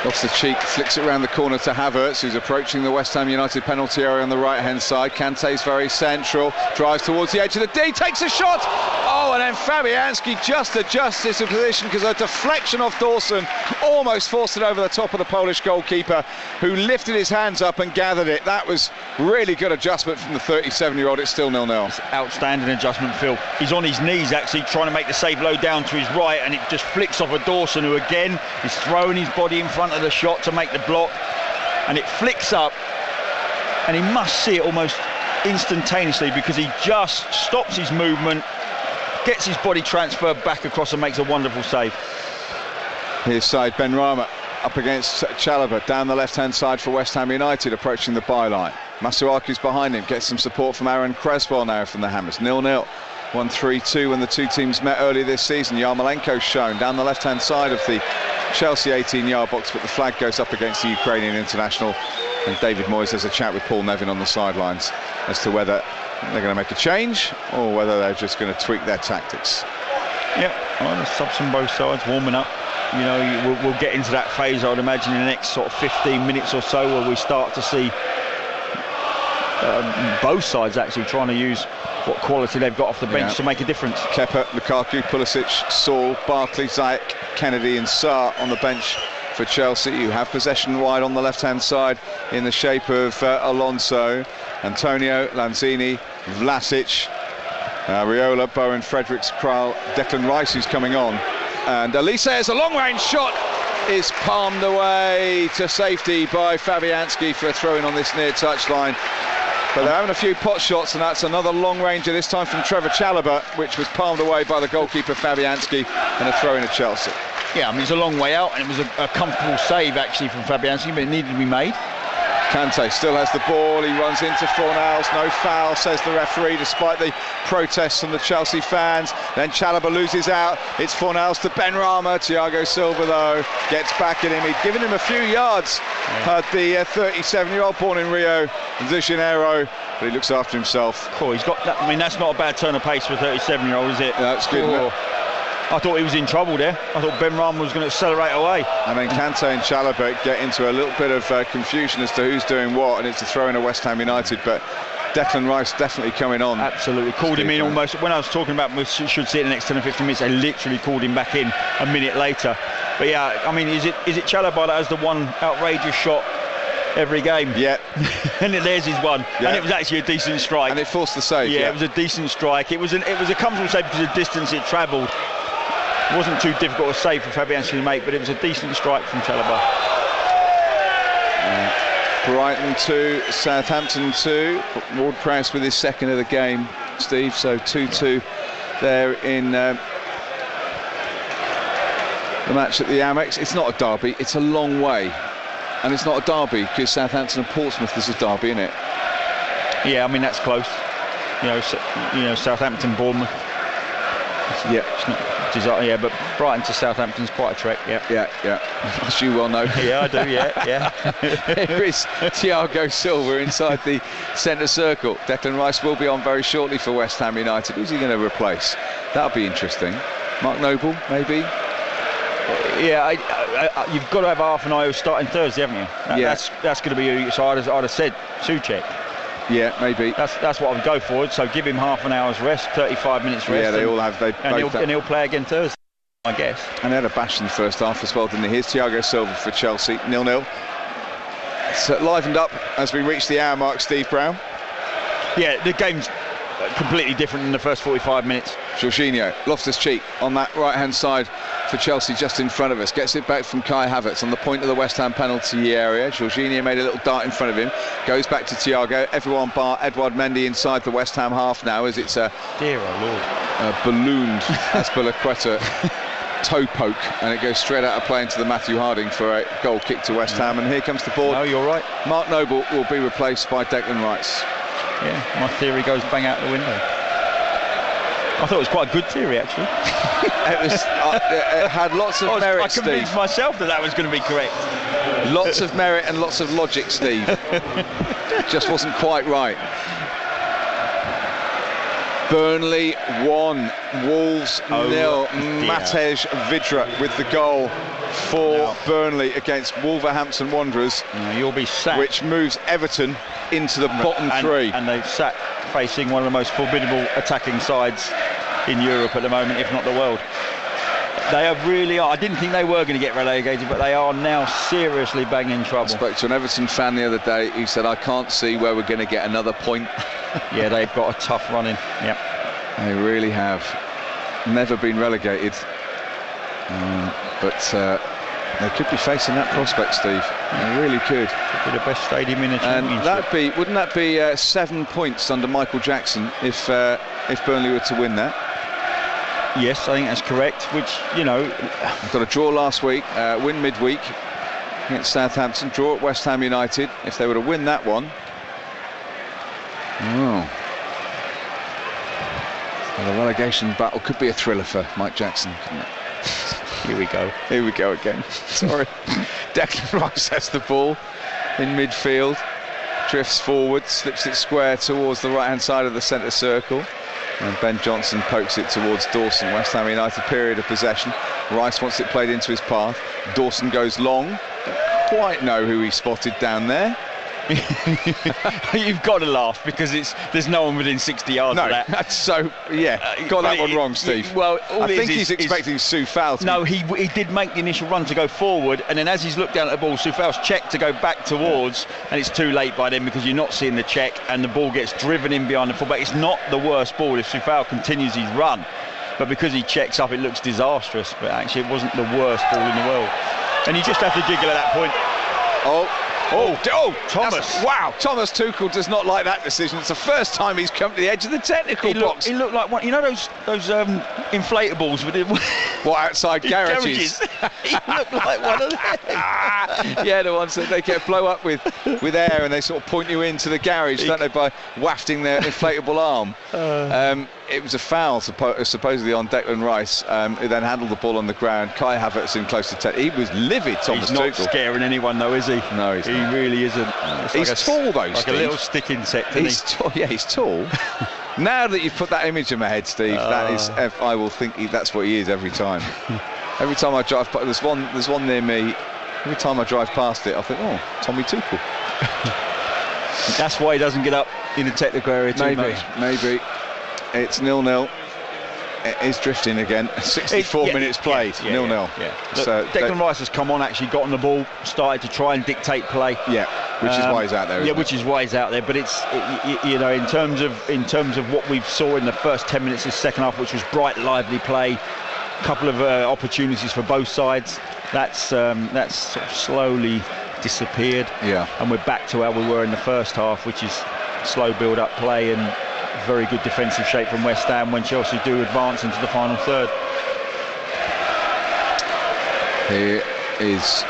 Off the cheek, flicks it around the corner to Havertz, who's approaching the West Ham United penalty area on the right-hand side. Kante's very central, drives towards the edge of the D, takes a shot! Oh, and then Fabianski just adjusts his position because a deflection off Dawson almost forced it over the top of the Polish goalkeeper, who lifted his hands up and gathered it. That was really good adjustment from the 37-year-old. It's still 0-0. Outstanding adjustment, Phil. He's on his knees actually, trying to make the save low down to his right, and it just flicks off of Dawson, who again is throwing his body in front of the shot to make the block, and it flicks up, and he must see it almost instantaneously because he just stops his movement, gets his body transferred back across, and makes a wonderful save. Here's side Benrahma up against Chalobah down the left-hand side for West Ham United, approaching the byline. Masuaku's behind him, gets some support from Aaron Creswell now from the Hammers. 0-0. 1-3-2 when the two teams met earlier this season. Yarmolenko's shown down the left-hand side of the Chelsea 18-yard box, but the flag goes up against the Ukrainian international, and David Moyes has a chat with Paul Nevin on the sidelines as to whether they're going to make a change or whether they're just going to tweak their tactics. Yeah, well, there's subs on both sides warming up. We'll get into that phase, I would imagine, in the next sort of 15 minutes or so, where we start to see both sides actually trying to use what quality they've got off the bench to make a difference. Kepa, Lukaku, Pulisic, Saul, Barkley, Ziyech, Kennedy and Sarr on the bench for Chelsea, who have possession wide on the left-hand side in the shape of Alonso, Antonio, Lanzini, Vlasic, Riola, Bowen, Fredericks, Kral, Declan Rice, who's coming on, and Elise has a long-range shot, is palmed away to safety by Fabianski for a throw-in on this near touchline. But they're having a few pot shots, and that's another long ranger, this time from Trevor Chalobah, which was palmed away by the goalkeeper Fabianski, and a throw in at Chelsea. Yeah, I mean, it's a long way out, and it was a comfortable save actually from Fabianski, but it needed to be made. Kante still has the ball, he runs into Fornals, no foul, says the referee, despite the protests from the Chelsea fans. Then Chalobah loses out, it's Fornals to Benrahma. Thiago Silva, though, gets back at him. He'd given him a few yards, had the 37-year-old born in Rio de Janeiro, but he looks after himself. Cool, he's got that. I mean, that's not a bad turn of pace for a 37-year-old, is it? That's good. Cool. I thought he was in trouble there. I thought Benrahma was going to accelerate away. And then Kante and Chalobah get into a little bit of confusion as to who's doing what, and it's a throw in at West Ham United, but Declan Rice definitely coming on. Absolutely, called him in almost. When I was talking about we should see it in the next 10 or 15 minutes, they literally called him back in a minute later. But yeah, I mean, is it Chalobah that has the one outrageous shot every game? Yeah. And there's his one. Yeah. And it was actually a decent strike. And it forced the save. Yeah, it was a decent strike. It was a comfortable save because of the distance it travelled. It wasn't too difficult a save for Fabianski to make, but it was a decent strike from Chalobah. Brighton 2, Southampton 2. Ward-Prowse with his second of the game, Steve. So 2-2 there in the match at the Amex. It's not a derby, it's a long way. And it's not a derby because Southampton and Portsmouth is a derby, isn't it? Yeah, I mean, that's close. You know, Southampton, Bournemouth. Yeah. It's not, yeah, but Brighton to Southampton's quite a trek. Yeah, as you well know. Yeah, I do. Yeah. There is Thiago Silva inside the centre circle. Declan Rice will be on very shortly for West Ham United. Who's he going to replace? That'll be interesting. Mark Noble, maybe. Yeah, you've got to have half an eye who's starting Thursday, haven't you? That's going to be. So I'd have said Souček. Yeah, maybe. That's what I'd go for. So give him half an hour's rest, 35 minutes rest. Yeah, they all have. And he'll play again Thursday, I guess. And they had a bash in the first half as well, didn't they? Here's Thiago Silva for Chelsea, 0-0. It's livened up as we reach the hour mark, Steve Brown. Yeah, the game's completely different in the first 45 minutes. Jorginho, Loftus-Cheek on that right-hand side for Chelsea, just in front of us. Gets it back from Kai Havertz on the point of the West Ham penalty area. Jorginho made a little dart in front of him. Goes back to Thiago. Everyone bar Edouard Mendy inside the West Ham half now, as it's a ballooned Azpilicueta toe poke, and it goes straight out of play into the Matthew Harding for a goal kick to West Ham. And here comes the ball. No, you're right. Mark Noble will be replaced by Declan Rice. Yeah, my theory goes bang out the window. I thought it was quite a good theory, actually. It had lots of merit, Steve. I convinced myself that was going to be correct. Lots of merit and lots of logic, Steve. Just wasn't quite right. Burnley 1, Wolves 0. Matej Vydra with the goal for Burnley against Wolverhampton Wanderers. You'll be sacked. Which moves Everton into the bottom three. And they've sat facing one of the most formidable attacking sides in Europe at the moment, if not the world. They really are. I didn't think they were going to get relegated, but they are now seriously banging trouble. I spoke to an Everton fan the other day who said, I can't see where we're going to get another point. Yeah, they've got a tough run in. Yep. They really have. Never been relegated. But they could be facing that prospect, Steve. They really could. Could be the best stadium in the Championship. And wouldn't that be 7 points under Michael Jackson if Burnley were to win that? Yes, I think that's correct. Which, you know, got a draw last week, win midweek against Southampton, draw at West Ham United. If they were to win that one, well, the relegation battle could be a thriller for Mike Jackson, couldn't it? Here we go. Here we go again. Sorry. Declan Rice has the ball in midfield, drifts forward, slips it square towards the right-hand side of the centre circle. And Ben Johnson pokes it towards Dawson. West Ham United period of possession. Rice wants it played into his path. Dawson goes long. Don't quite know who he spotted down there. You've got to laugh because there's no one within 60 yards of that. That's so, got that one wrong, Steve. Well, I think he's expecting Soufal to... No, he did make the initial run to go forward, and then as he's looked down at the ball, Soufal's checked to go back towards, and it's too late by then because you're not seeing the check, and the ball gets driven in behind the fullback. It's not the worst ball if Soufal continues his run, but because he checks up, it looks disastrous. But actually, it wasn't the worst ball in the world, and you just have to giggle at that point. Oh, Thomas! Wow, Thomas Tuchel does not like that decision. It's the first time he's come to the edge of the technical box. He looked like one. You know those inflatables with what, outside garages? He looked like one of them. Yeah, the ones that they get blow up with air, and they sort of point you into the garage, don't they, by wafting their inflatable arm. It was a foul supposedly on Declan Rice, who then handled the ball on the ground. Kai Havertz in close to 10. He was livid, Thomas Tuchel. He's not scaring anyone though, is he? No, he's not. He really isn't. He's like tall though, like Steve. A little stick insect, isn't he? Tall. Yeah, he's tall. Now that you've put that image in my head, Steve, that is, I will think that's what he is every time. Every time I drive, there's one near me. Every time I drive past it, I think, oh, Tommy Tuchel. That's why he doesn't get up in the technical area too much. Maybe. It's 0-0. It is drifting again. 64 minutes played, 0-0. Yeah. So Declan Rice has come on, actually got on the ball, started to try and dictate play. Yeah, which is why he's out there. Yeah, which is why he's out there. But it's you know, in terms of what we saw in the first 10 minutes of the second half, which was bright, lively play, a couple of opportunities for both sides. That's sort of slowly disappeared. Yeah. And we're back to how we were in the first half, which is slow build-up play and very good defensive shape from West Ham when Chelsea do advance into the final third. Here is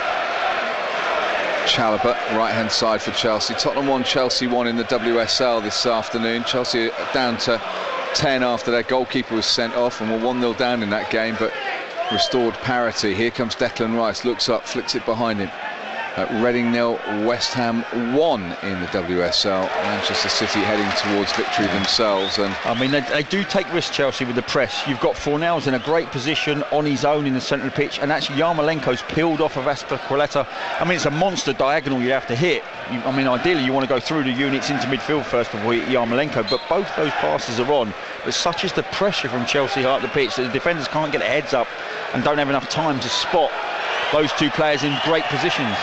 Chalobah, right-hand side for Chelsea. Tottenham 1, Chelsea 1 in the WSL this afternoon. Chelsea down to 10 after their goalkeeper was sent off and were 1-0 down in that game, but restored parity. Here comes Declan Rice, looks up, flicks it behind him. Reading 0, West Ham 1 in the WSL. Manchester City heading towards victory themselves. And I mean, they do take risks, Chelsea, with the press. You've got Fornells in a great position on his own in the centre of the pitch, and actually Yarmolenko's peeled off of Asperqualeta. I mean, it's a monster diagonal you have to hit. I mean, ideally you want to go through the units into midfield first before you hit Yarmolenko, but both those passes are on. But such is the pressure from Chelsea at the pitch that the defenders can't get their heads up and don't have enough time to spot those two players in great positions.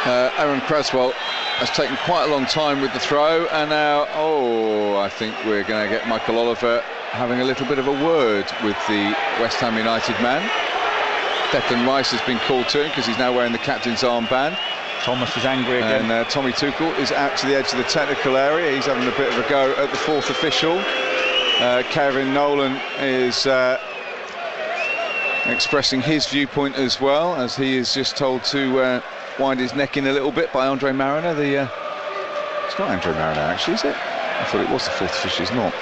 Aaron Cresswell has taken quite a long time with the throw, and now, I think we're going to get Michael Oliver having a little bit of a word with the West Ham United man. Declan Rice has been called to him because he's now wearing the captain's armband. Thomas is angry again. And Tommy Tuchel is out to the edge of the technical area. He's having a bit of a go at the fourth official. Kevin Nolan is expressing his viewpoint as well, as he is just told to wind his neck in a little bit by Andre Mariner. It's not Andre Mariner, actually, is it? I thought it was the fourth official. It's not.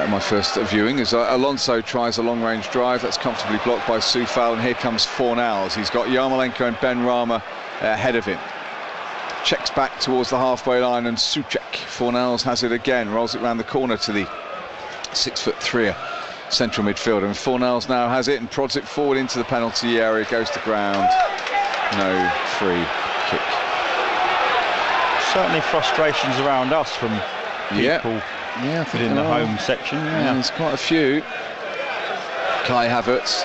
My first viewing is Alonso tries a long-range drive that's comfortably blocked by Soufal, and here comes Fornals. He's got Yarmolenko and Ben Rama ahead of him. Checks back towards the halfway line, and Souček. Fornals has it again, rolls it round the corner to the 6'3" central midfielder, and Fornals now has it and prods it forward into the penalty area, goes to ground. No free kick. Certainly frustrations around us from people in the home section. Yeah, there's quite a few. Kai Havertz.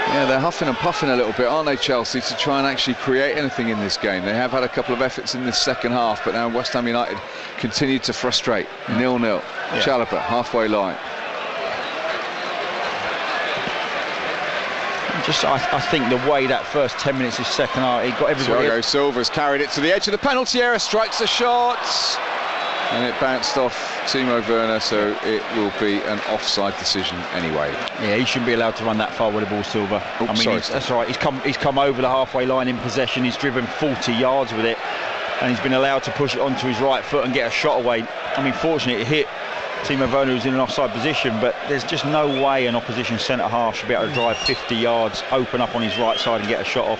Yeah, they're huffing and puffing a little bit, aren't they, Chelsea, to try and actually create anything in this game. They have had a couple of efforts in this second half, but now West Ham United continue to frustrate. 0-0. Yeah. Chalobah, halfway line. I think the way that first 10 minutes of second half, he got everybody. Thiago Silva's carried it to the edge of the penalty area, strikes a shot, and it bounced off Timo Werner, so it will be an offside decision anyway. Yeah, he shouldn't be allowed to run that far with the ball, Silva. I mean, that's right. He's come over the halfway line in possession. He's driven 40 yards with it, and he's been allowed to push it onto his right foot and get a shot away. I mean, fortunately, it hit Timo Werner, who's in an offside position, but there's just no way an opposition centre half should be able to drive 50 yards, open up on his right side and get a shot off.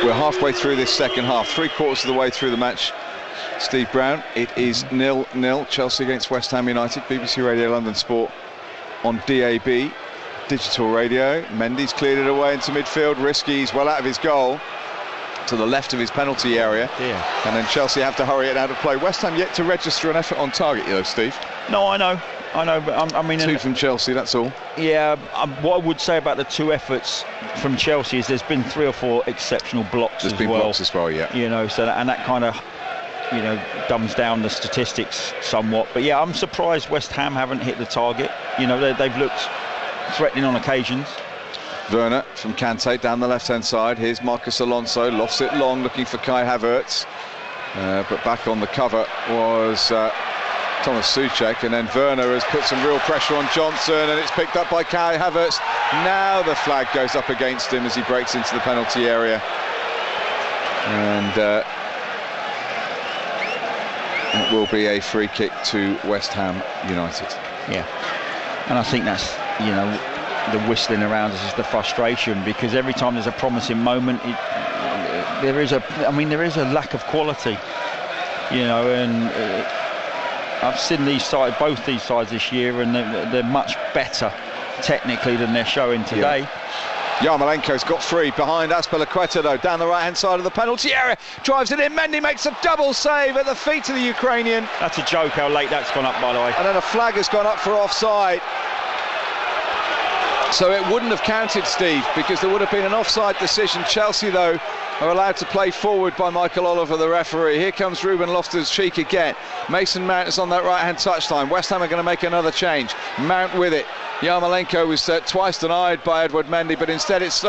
We're halfway through this second half, 3/4 of the way through the match. Steve Brown, it is 0-0, Chelsea against West Ham United. BBC Radio London Sport on DAB, digital radio. Mendy's cleared it away into midfield, risky, he's well out of his goal, to the left of his penalty area. Yeah. And then Chelsea have to hurry it out of play. West Ham yet to register an effort on target, you know, Steve. No, I know, but I mean... Two from Chelsea, that's all. Yeah, what I would say about the two efforts from Chelsea is there's been 3 or 4 exceptional blocks as well. There's been blocks as well, yeah. You know, so that kind of, you know, dumbs down the statistics somewhat. But yeah, I'm surprised West Ham haven't hit the target. You know, they've looked threatening on occasions. Werner from Kante down the left-hand side. Here's Marcus Alonso, lofts it long, looking for Kai Havertz. But back on the cover was Thomas Souček, and then Werner has put some real pressure on Johnson, and it's picked up by Kai Havertz. Now the flag goes up against him as he breaks into the penalty area. And it will be a free kick to West Ham United. Yeah, and I think that's, you know, the whistling around us is the frustration, because every time there's a promising moment, there is a lack of quality, you know, and I've seen both these sides this year, and they're much better technically than they're showing today. Yeah. Yarmolenko's got free behind Azpilicueta though, down the right-hand side of the penalty area, drives it in, Mendy makes a double save at the feet of the Ukrainian. That's a joke how late that's gone up, by the way. And then a flag has gone up for offside. So it wouldn't have counted, Steve, because there would have been an offside decision. Chelsea, though, are allowed to play forward by Michael Oliver, the referee. Here comes Ruben Loftus-Cheek again. Mason Mount is on that right-hand touchline. West Ham are going to make another change. Mount with it. Yarmolenko was twice denied by Edward Mendy, but instead it's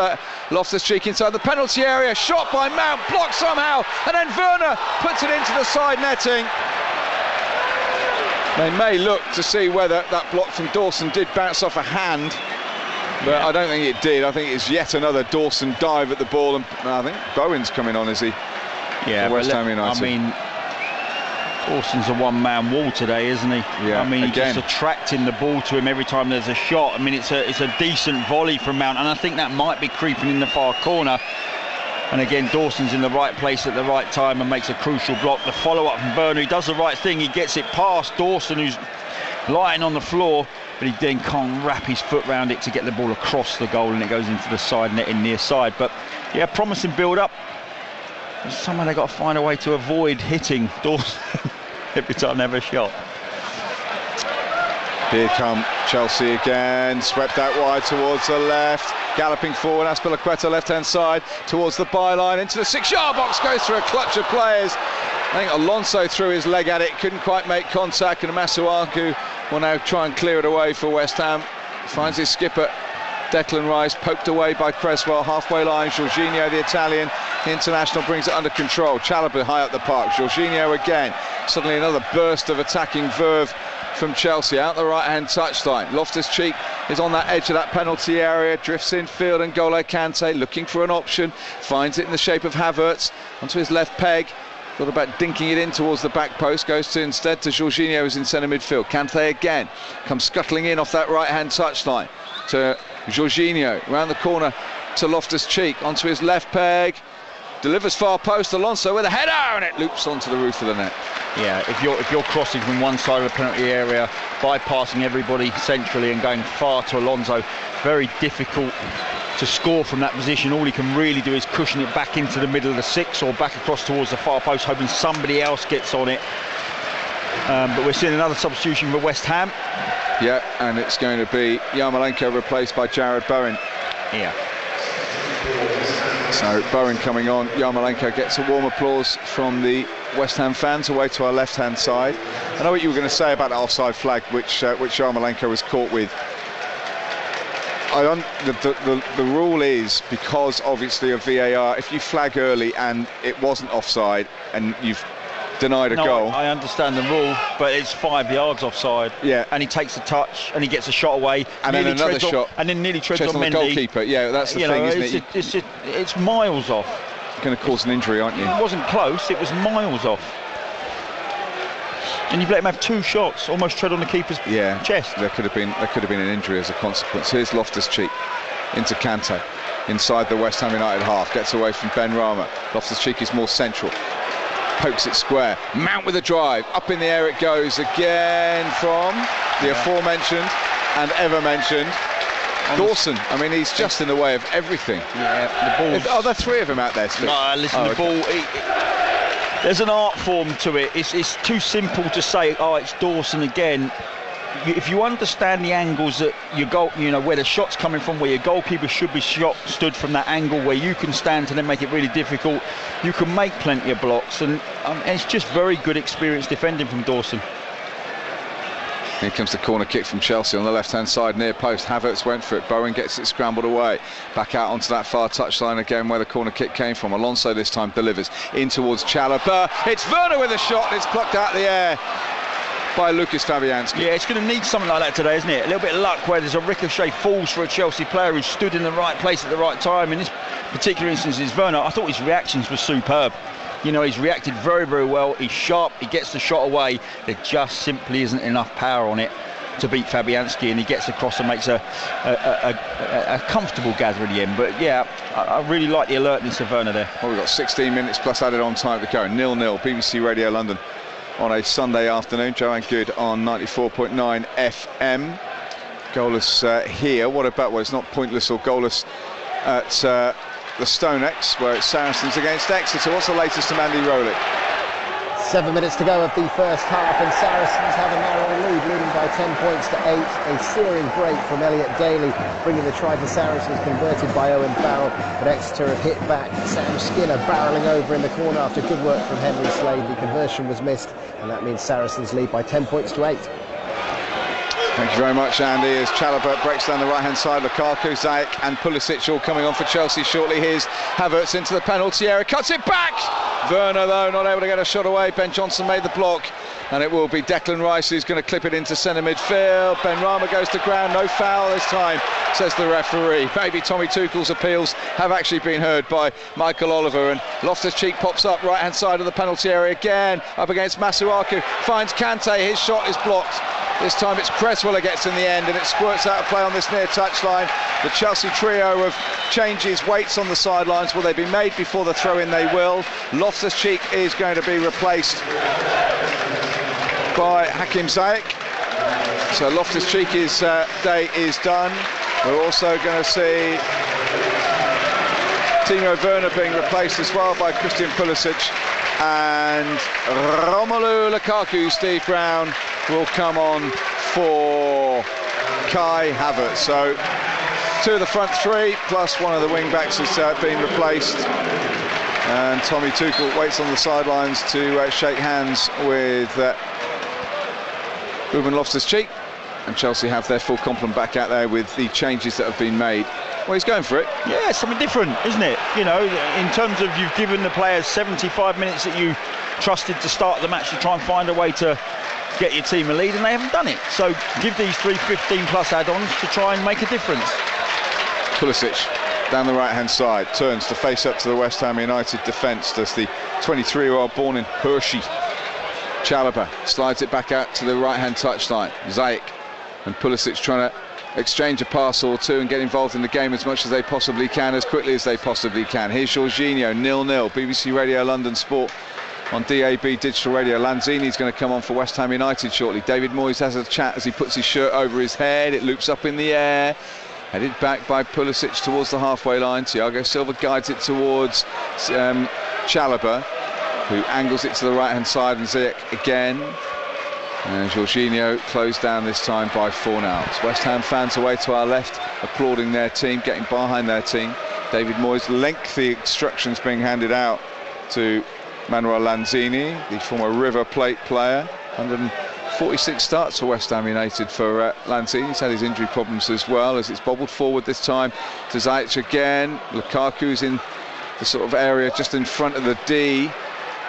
Loftus-Cheek inside the penalty area. Shot by Mount, blocked somehow, and then Werner puts it into the side netting. They may look to see whether that block from Dawson did bounce off a hand. But I don't think it did. I think it's yet another Dawson dive at the ball, and I think Bowen's coming on, is he? Yeah, West Ham United. I mean, Dawson's a one-man wall today, isn't he? Yeah, I mean, again. he's just attracting the ball to him every time there's a shot. I mean, it's a decent volley from Mount, and I think that might be creeping in the far corner. And again, Dawson's in the right place at the right time and makes a crucial block. The follow-up from Burnley, he does the right thing. He gets it past Dawson, who's lying on the floor, but he then can't wrap his foot round it to get the ball across the goal, and it goes into the side net in near side. But yeah, promising build-up. Somehow they've got to find a way to avoid hitting Dawson every time they have a shot. Here come Chelsea again, swept out wide towards the left, galloping forward, Azpilicueta left-hand side towards the byline, into the 6-yard box, goes through a clutch of players. I think Alonso threw his leg at it, couldn't quite make contact, and Masuaku will now try and clear it away for West Ham. Finds his skipper, Declan Rice, poked away by Cresswell, halfway line. Jorginho, the Italian international, brings it under control. Chalobah high up the park. Jorginho again. Suddenly another burst of attacking verve from Chelsea out the right-hand touchline. Loftus-Cheek is on that edge of that penalty area, drifts in field, and N'Golo Kante looking for an option, finds it in the shape of Havertz onto his left peg. Thought about dinking it in towards the back post, goes instead to Jorginho, who's in centre midfield. Kante again comes scuttling in off that right-hand touchline to Jorginho, round the corner to Loftus-Cheek, onto his left peg, delivers far post, Alonso with a header, and it loops onto the roof of the net. Yeah, if you're crossing from one side of the penalty area, bypassing everybody centrally and going far to Alonso, very difficult to score from that position. All he can really do is cushion it back into the middle of the 6 or back across towards the far post, hoping somebody else gets on it. But we're seeing another substitution for West Ham. Yeah, and it's going to be Yarmolenko replaced by Jared Bowen. Yeah. So Bowen coming on, Yarmolenko gets a warm applause from the West Ham fans away to our left-hand side. I know what you were going to say about the offside flag, which Yarmolenko was caught with. The rule is, because obviously of VAR, if you flag early and it wasn't offside and you've denied a goal. I understand the rule, but it's 5 yards offside. Yeah. And he takes a touch and he gets a shot away. And then another shot. And then nearly treads on the Mendy. Goalkeeper. Yeah, that's the thing, isn't it? It's miles off. You're going to cause an injury, aren't you? It wasn't close, it was miles off. And you've let him have 2 shots, almost tread on the keeper's chest. There could have been an injury as a consequence. Here's Loftus-Cheek into Kante, inside the West Ham United half, gets away from Benrahma. Loftus-Cheek is more central, pokes it square. Mount with a drive, up in the air it goes again from the aforementioned and ever mentioned Dawson. I mean, he's just in the way of everything. Yeah, the ball. Are there 3 of them out there, Steve? Listen, the ball. There's an art form to it. It's too simple to say, oh, it's Dawson again. If you understand the angles that your goal, where the shot's coming from, where your goalkeeper should be stood from that angle, where you can stand to then make it really difficult, you can make plenty of blocks, and it's just very good experience defending from Dawson. Here comes the corner kick from Chelsea on the left-hand side, near post. Havertz went for it. Bowen gets it scrambled away. Back out onto that far touchline again, where the corner kick came from. Alonso this time delivers in towards Chalobah. It's Werner with a shot, and it's plucked out of the air by Lucas Fabianski. Yeah, it's going to need something like that today, isn't it? A little bit of luck where there's a ricochet falls for a Chelsea player who stood in the right place at the right time. In this particular instance is Werner. I thought his reactions were superb. He's reacted very, very well. He's sharp, he gets the shot away. There just simply isn't enough power on it to beat Fabianski, and he gets across and makes a comfortable gather in the end. But yeah, I really like the alertness of Werner there. Well, we've got 16 minutes plus added on time to go. 0-0, BBC Radio London on a Sunday afternoon. Joanne Good on 94.9 FM. Goalless here. What about, well, it's not pointless or goalless at the Stonex, where it's Saracens against Exeter. What's the latest from Andy Rowley? 7 minutes to go of the first half, and Saracens have a narrow lead, leading by 10 points to 8. A searing break from Elliot Daly, bringing the try for Saracens, converted by Owen Farrell, but Exeter have hit back. Sam Skinner barrelling over in the corner after good work from Henry Slade. The conversion was missed, and that means Saracens lead by 10 points to 8. Thank you very much, Andy. As Chalobah breaks down the right-hand side, Lukaku, Ziyech and Pulisic all coming on for Chelsea shortly. Here's Havertz into the penalty area, cuts it back! Werner, though, not able to get a shot away. Ben Johnson made the block, and it will be Declan Rice who's going to clip it into centre midfield. Benrahma goes to ground, no foul this time, says the referee. Maybe Tommy Tuchel's appeals have actually been heard by Michael Oliver, and Loftus-Cheek pops up right-hand side of the penalty area again, up against Masuaku, finds Kante, his shot is blocked. This time it's Cresswell who gets in the end, and it squirts out of play on this near touchline. The Chelsea trio of changes, waits on the sidelines. Will they be made before the throw-in? They will. Loftus-Cheek is going to be replaced by Hakim Ziyech. So Loftus-Cheek's day is done. We're also going to see Timo Werner being replaced as well by Christian Pulisic, and Romelu Lukaku, Steve Brown, will come on for Kai Havertz. So 2 of the front 3 plus one of the wing backs has been replaced, and Tommy Tuchel waits on the sidelines to shake hands with Ruben Loftus-Cheek, and Chelsea have their full complement back out there with the changes that have been made. Well, he's going for it. Yeah, something different, isn't it? You know, in terms of you've given the players 75 minutes that you trusted to start the match to try and find a way to get your team a lead, and they haven't done it. So give these 3 15-plus add-ons to try and make a difference. Pulisic down the right-hand side, turns to face up to the West Ham United defence. Does the 23-year-old born in Hershey. Chalobah slides it back out to the right-hand touchline. Ziyech and Pulisic trying to exchange a pass or two and get involved in the game as much as they possibly can, as quickly as they possibly can. Here's Jorginho, 0-0. BBC Radio London Sport on DAB Digital Radio. Lanzini's going to come on for West Ham United shortly. David Moyes has a chat as he puts his shirt over his head. It loops up in the air. Headed back by Pulisic towards the halfway line. Thiago Silva guides it towards Chalobah, who angles it to the right-hand side, and Ziyech again. And Jorginho closed down this time by 4 now. West Ham fans away to our left, applauding their team, getting behind their team. David Moyes, lengthy instructions being handed out to Manuel Lanzini, the former River Plate player. 146 starts for West Ham United for Lanzini. He's had his injury problems as well, as it's bobbled forward this time to Ziyech again. Lukaku's in the sort of area just in front of the D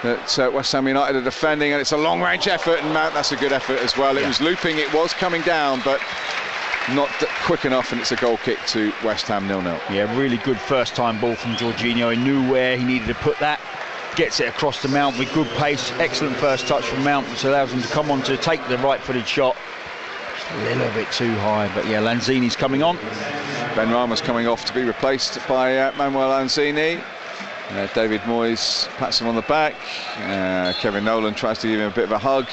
that West Ham United are defending, and it's a long-range effort, and Mount, that's a good effort as well. It was looping, it was coming down, but not quick enough, and it's a goal kick to West Ham, 0-0. Yeah, really good first-time ball from Jorginho. He knew where he needed to put that. Gets it across to Mount with good pace. Excellent first touch from Mount, which allows him to come on to take the right-footed shot. Just a little bit too high, but yeah, Lanzini's coming on. Benrahma's coming off to be replaced by Manuel Lanzini. David Moyes pats him on the back. Kevin Nolan tries to give him a bit of a hug.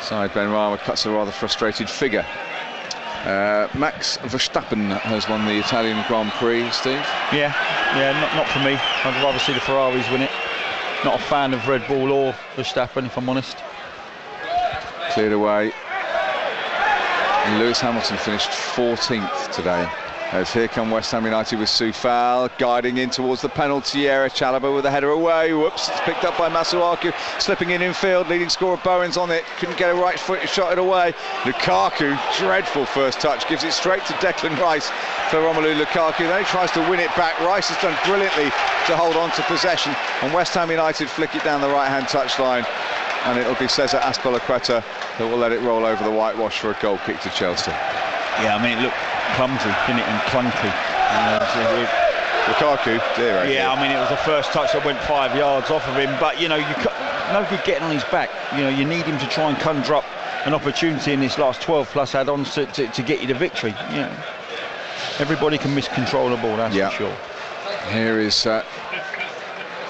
Side Benrahma cuts a rather frustrated figure. Max Verstappen has won the Italian Grand Prix, Steve. Yeah, not for me. I'd rather see the Ferraris win it. Not a fan of Red Bull or Verstappen, if I'm honest. Cleared away. And Lewis Hamilton finished 14th today. As here come West Ham United with Soufal guiding in towards the penalty area. Chalobah with a header away. Whoops, it's picked up by Masuaku, slipping in field. Leading scorer Bowen's on it, couldn't get a right foot, shot it away. Lukaku, dreadful first touch, gives it straight to Declan Rice for Romelu Lukaku. Then he tries to win it back. Rice has done brilliantly to hold on to possession, and West Ham United flick it down the right-hand touchline, and it'll be Cesar Azpilicueta that will let it roll over the whitewash for a goal kick to Chelsea. Yeah, I mean, it looked clumsy, didn't it, and clunky. Lukaku, zero. Yeah, I mean, it was the first touch that went 5 yards off of him, but you know, no good getting on his back. You know, you need him to try and conjure up an opportunity in this last 12+ add-ons to get you the victory. You know, everybody can miscontrol the ball, that's for sure. Here is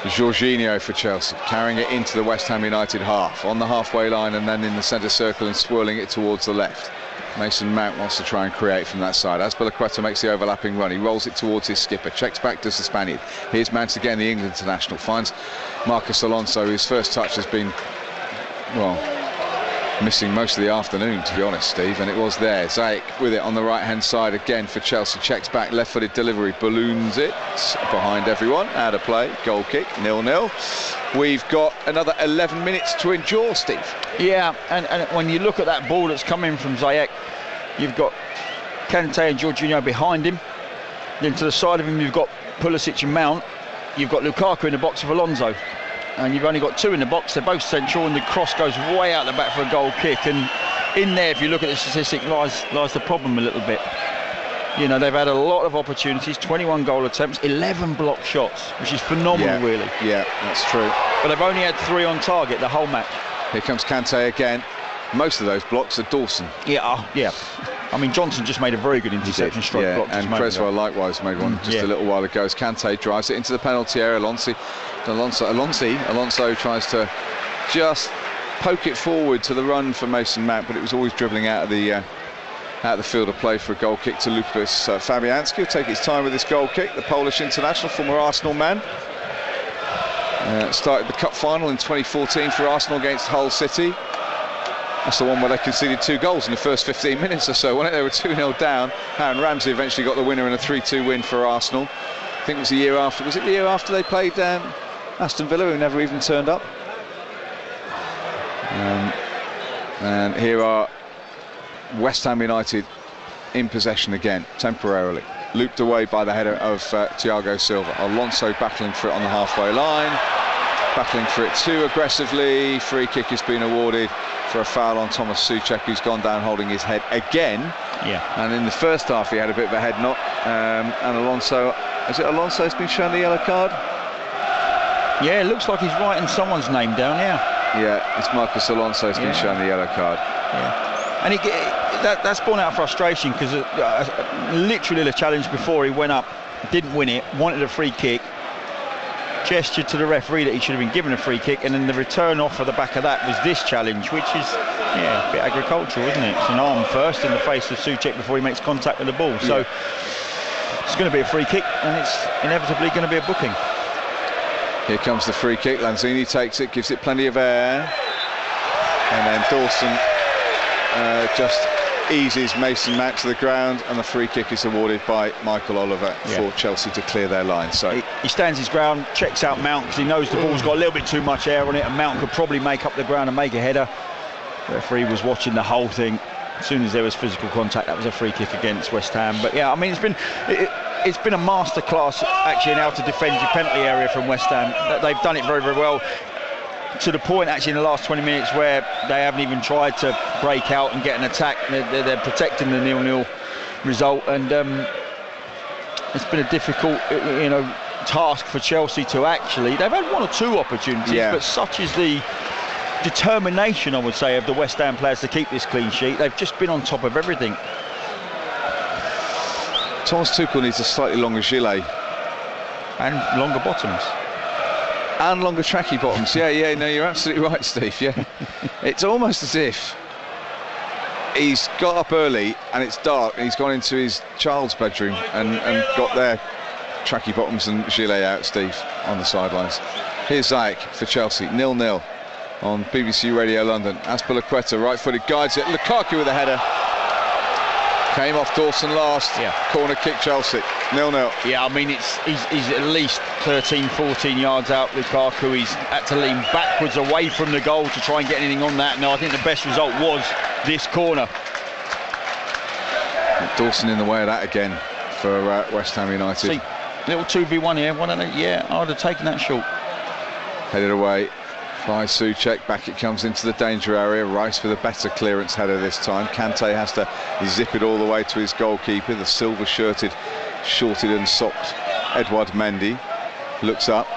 Jorginho for Chelsea, carrying it into the West Ham United half, on the halfway line and then in the centre circle and swirling it towards the left. Mason Mount wants to try and create from that side. Azpilicueta makes the overlapping run. He rolls it towards his skipper. Checks back, does the Spaniard. Here's Mount again, the England international. Finds Marcus Alonso, whose first touch has been, well, missing most of the afternoon, to be honest, Steve. And it was there. Ziyech with it on the right-hand side again for Chelsea. Checks back, left-footed delivery. Balloons it behind everyone. Out of play. Goal kick. 0-0. We've got another 11 minutes to endure, Steve. Yeah, and when you look at that ball that's coming from Ziyech, you've got Kante and Jorginho behind him. Then to the side of him, you've got Pulisic and Mount. You've got Lukaku in the box of Alonso. And you've only got two in the box. They're both central, and the cross goes way out the back for a goal kick. And in there, if you look at the statistic, lies the problem a little bit. You know, they've had a lot of opportunities, 21 goal attempts, 11 blocked shots, which is phenomenal, really. Yeah, that's true. But they've only had 3 on target the whole match. Here comes Kante again. Most of those blocks are Dawson. Yeah, yeah. I mean, Johnson just made a very good interception strike block. And Creswell likewise made one just a little while ago as Kante drives it into the penalty area. Alonso tries to just poke it forward to the run for Mason Mount, but it was always dribbling out of the field of play for a goal kick to Lukas Fabianski. Will take his time with this goal kick. The Polish international, former Arsenal man. Started the cup final in 2014 for Arsenal against Hull City. That's the one where they conceded 2 goals in the first 15 minutes or so. When they were 2-0 down, Aaron Ramsey eventually got the winner in a 3-2 win for Arsenal. I think it was the year after. Was it the year after they played Aston Villa, who never even turned up? And here are West Ham United in possession again, temporarily. Looped away by the header of Thiago Silva. Alonso battling for it on the halfway line. Battling for it too aggressively. Free kick has been awarded for a foul on Thomas Souček, who's gone down holding his head again. Yeah. And in the first half he had a bit of a head knock. And Alonso, is it Alonso's been shown the yellow card? Yeah, it looks like he's writing someone's name down, Yeah, it's Marcus Alonso's been shown the yellow card. Yeah. And that's born out of frustration, because literally the challenge before he went up, didn't win it, wanted a free kick, gestured to the referee that he should have been given a free kick, and then the return off of the back of that was this challenge, which is a bit agricultural, isn't it? It's an arm first in the face of Souček before he makes contact with the ball. So it's going to be a free kick, and it's inevitably going to be a booking. Here comes the free kick. Lanzini takes it, gives it plenty of air, and then Dawson just eases Mason Mount to the ground, and the free kick is awarded by Michael Oliver for Chelsea to clear their line. So he stands his ground, checks out Mount, because he knows the ball's got a little bit too much air on it, and Mount could probably make up the ground and make a header. The referee was watching the whole thing. As soon as there was physical contact, that was a free kick against West Ham. But yeah, I mean, it's been a masterclass actually in how to defend your penalty area from West Ham. They've done it very, very well, to the point actually in the last 20 minutes where they haven't even tried to break out and get an attack. They're protecting the 0-0 result, and it's been a difficult task for Chelsea to actually. They've had 1 or 2 opportunities, but such is the determination, I would say, of the West Ham players to keep this clean sheet. They've just been on top of everything. Thomas Tuchel needs a slightly longer gilet and longer bottoms. And longer tracky bottoms. No, you're absolutely right, Steve. Yeah, it's almost as if he's got up early and it's dark and he's gone into his child's bedroom and got their tracky bottoms and gilet out, Steve, on the sidelines. Here's Ziyech for Chelsea, 0-0 on BBC Radio London. Azpilicueta, right-footed, guides it. Lukaku with a header. Came off Dawson last. Corner kick Chelsea, 0-0. Yeah, I mean, he's at least 13, 14 yards out, Lukaku. He's had to lean backwards away from the goal to try and get anything on that. No, I think the best result was this corner. Dawson in the way of that again for West Ham United. See, little 2v1 here. I would have taken that shot. Headed away by Souček. Back it comes into the danger area. Rice with a better clearance header this time. Kante has to zip it all the way to his goalkeeper, the silver-shirted, shorted and socked Edouard Mendy. Looks up.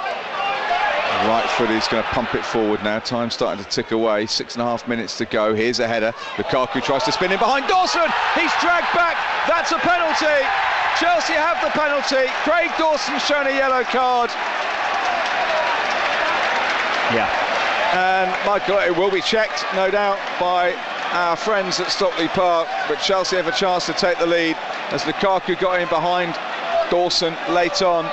Right foot is going to pump it forward now. Time starting to tick away. 6.5 minutes to go. Here's a header. Lukaku tries to spin in behind Dawson. He's dragged back. That's a penalty. Chelsea have the penalty. Craig Dawson shown a yellow card. And Michael, it will be checked, no doubt, by our friends at Stockley Park, but Chelsea have a chance to take the lead as Lukaku got in behind Dawson late on.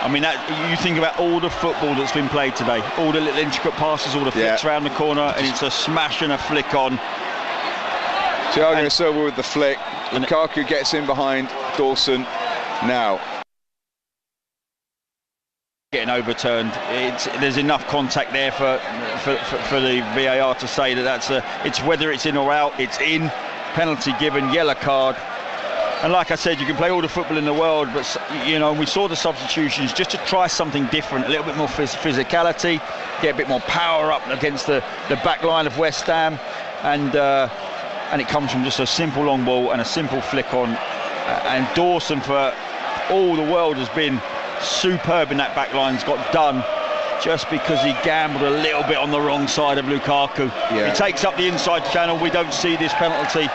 I mean, you think about all the football that's been played today, all the little intricate passes, all the flicks around the corner, and it's a smash and a flick on. Thiago Silva with the flick. Lukaku gets in behind Dawson now. Getting overturned. There's enough contact there for the VAR to say that it's whether it's in or out. It's in. Penalty given. Yellow card. And like I said, you can play all the football in the world, but you know, we saw the substitutions just to try something different, a little bit more physicality, get a bit more power up against the back line of West Ham, and it comes from just a simple long ball and a simple flick on. And Dawson, for all the world, has been superb in that back line. He's got done just because he gambled a little bit on the wrong side of Lukaku. He takes up the inside channel. We don't see this penalty.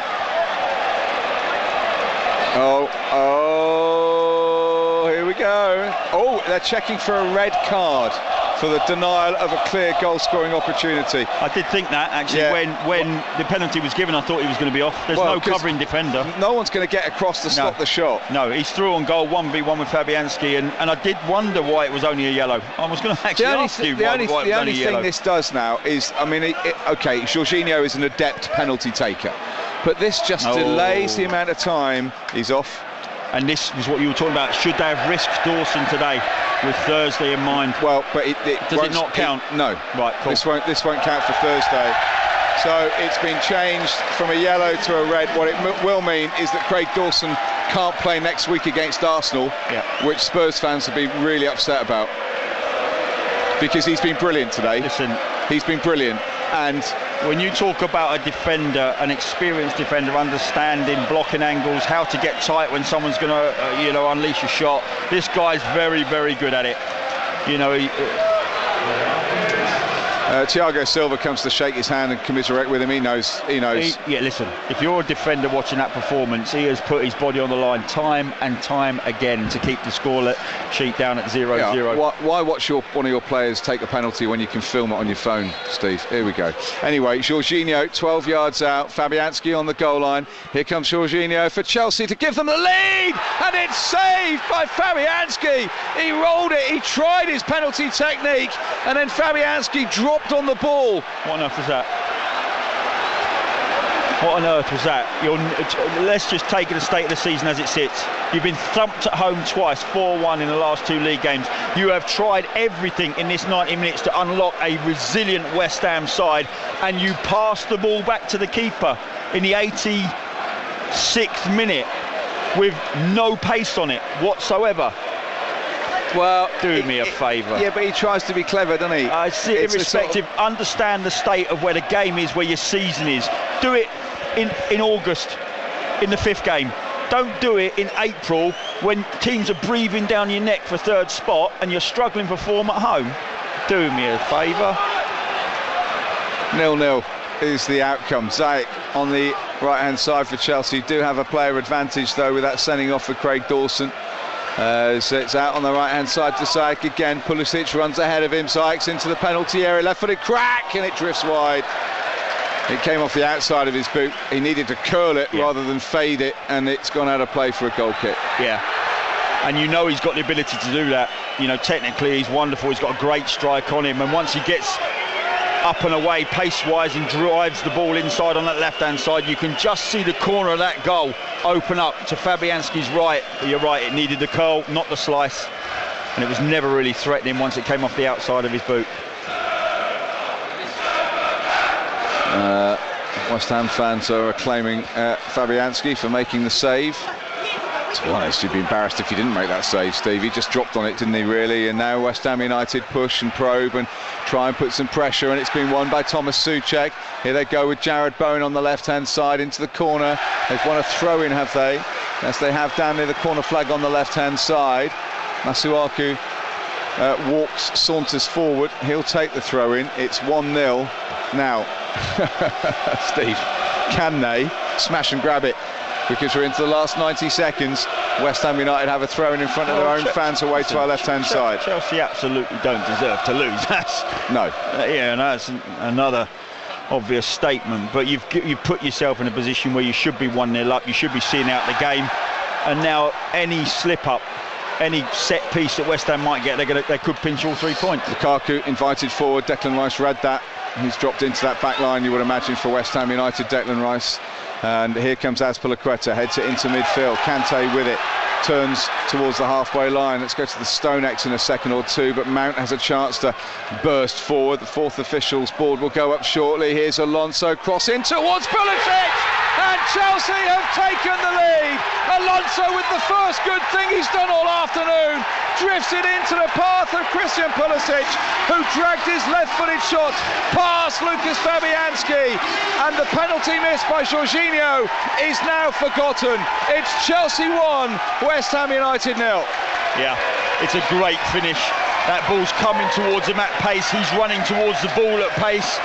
Oh, here we go. Oh, they're checking for a red card for the denial of a clear goal-scoring opportunity. I did think that, actually, when the penalty was given, I thought he was going to be off. There's no covering defender. No one's going to get across to stop the shot. No, he's through on goal, 1v1 with Fabianski, and I did wonder why it was only a yellow. I was going to actually ask you why it was only a yellow. The only thing this does now is, I mean, OK, Jorginho is an adept penalty taker, but this just delays the amount of time he's off. And this was what you were talking about. Should they have risked Dawson today with Thursday in mind? Well, but does it not count? No. Right, cool. This won't count for Thursday. So it's been changed from a yellow to a red. What it will mean is that Craig Dawson can't play next week against Arsenal, which Spurs fans have been really upset about, because he's been brilliant today. Listen, he's been brilliant. And when you talk about a defender, an experienced defender, understanding blocking angles, how to get tight when someone's going to, unleash a shot, this guy's very, very good at it. You know, Thiago Silva comes to shake his hand and commiserate with him. He knows. Listen, if you're a defender watching that performance, he has put his body on the line time and time again to keep the score sheet down at 0-0. Why watch one of your players take a penalty when you can film it on your phone, Steve? Here we go. Anyway, Jorginho, 12 yards out. Fabianski on the goal line. Here comes Jorginho for Chelsea to give them the lead, and it's saved by Fabianski. He rolled it. He tried his penalty technique, and then Fabianski dropped on the ball. What on earth was that? What on earth was that? Let's just take the state of the season as it sits. You've been thumped at home twice, 4-1 in the last 2 league games. You have tried everything in this 90 minutes to unlock a resilient West Ham side, and you pass the ball back to the keeper in the 86th minute with no pace on it whatsoever. Well, do me a favour. Yeah, but he tries to be clever, doesn't he? Irrespective, understand the state of where the game is, where your season is. Do it in August, in the 5th game. Don't do it in April when teams are breathing down your neck for 3rd spot and you're struggling for form at home. Do me a favour. 0-0 is the outcome. Zayek on the right-hand side for Chelsea. Do have a player advantage, though, with that sending off for Craig Dawson. So it's out on the right-hand side to Zayek again. Pulisic runs ahead of him. Zayek's into the penalty area. Left-footed crack, and it drifts wide. It came off the outside of his boot. He needed to curl it rather than fade it, and it's gone out of play for a goal kick. Yeah. And you know he's got the ability to do that. You know, technically he's wonderful. He's got a great strike on him, and once he gets up and away pace-wise and drives the ball inside on that left-hand side, you can just see the corner of that goal open up to Fabianski's right. You're right, it needed the curl, not the slice, and it was never really threatening once it came off the outside of his boot. West Ham fans are acclaiming Fabianski for making the save. To be honest, you'd be embarrassed if you didn't make that save, Steve. He just dropped on it, didn't he, really? And now West Ham United push and probe and try and put some pressure, and it's been won by Thomas Souček. Here they go with Jared Bowen on the left-hand side into the corner. They've won a throw-in, have they? Yes, they have, down near the corner flag on the left-hand side. Masuaku saunters forward. He'll take the throw-in. It's 1-0. Now, Steve, can they smash and grab it? Because we're into the last 90 seconds. West Ham United have a throw-in in front of their own fans away to our left-hand side. Chelsea absolutely don't deserve to lose. That's no. That's another obvious statement, but you've put yourself in a position where you should be 1-0 up, you should be seeing out the game, and now any slip up, any set piece that West Ham might get, they could pinch all 3 points. Lukaku invited forward, Declan Rice read that, he's dropped into that back line, you would imagine, for West Ham United. Declan Rice, and here comes Azpilicueta, heads it into midfield, Kante with it, turns towards the halfway line. Let's go to the StoneX in a second or two, but Mount has a chance to burst forward. The fourth official's board will go up shortly. Here's Alonso, cross in towards Pulisic, and Chelsea have taken the lead. Alonso with the first good thing he's done all afternoon, drifts it into the path of Christian Pulisic, who dragged his left-footed shot past Lucas Fabianski, and the penalty missed by Jorginho is now forgotten. It's Chelsea 1, West Ham United 0. Yeah, it's a great finish. That ball's coming towards him at pace. He's running towards the ball at pace,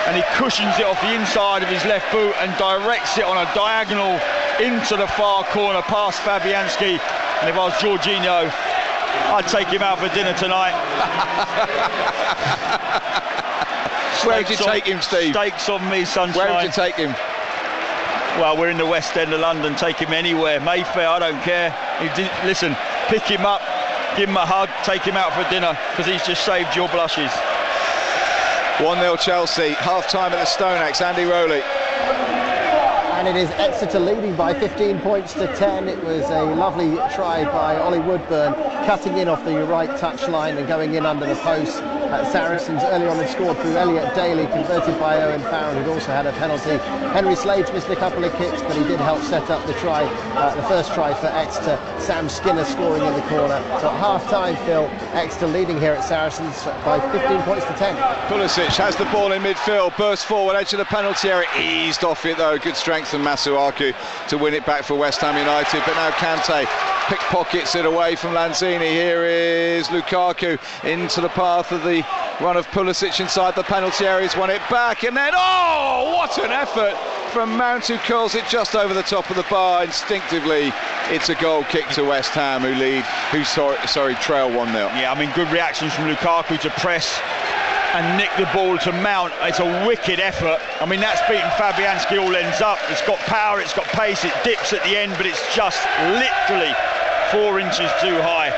and he cushions it off the inside of his left boot and directs it on a diagonal into the far corner past Fabianski. And if I was Jorginho, I'd take him out for dinner tonight. Where would you take him, Steve? Steaks on me, sunshine. Where would you take him? Well, we're in the West End of London. Take him anywhere. Mayfair, I don't care. Listen, pick him up, give him a hug, take him out for dinner, because he's just saved your blushes. 1-0 Chelsea, half-time at the StoneX. Andy Rowley. And it is Exeter leading by 15 points to 10. It was a lovely try by Ollie Woodburn, cutting in off the right touchline and going in under the post. Saracens earlier on had scored through Elliot Daly, converted by Owen Farrell, who'd also had a penalty. Henry Slade's missed a couple of kicks, but he did help set up the try, the first try for Exeter. Sam Skinner scoring in the corner. So at half-time, Phil, Exeter leading here at Saracens by 15 points to 10. Pulisic has the ball in midfield, bursts forward, edge of the penalty area, eased off it though. Good strength from Masuaku to win it back for West Ham United, but now Kante pickpockets it away from Lanzini. Here is Lukaku into the path of the run of Pulisic inside the penalty area. He's won it back, and then, oh, what an effort from Mount, who curls it just over the top of the bar. Instinctively, it's a goal kick to West Ham, who trail 1-0. Yeah, I mean, good reactions from Lukaku to press and nick the ball to Mount. It's a wicked effort. I mean, that's beaten Fabianski all ends up. It's got power, it's got pace, it dips at the end, but it's just literally 4 inches too high.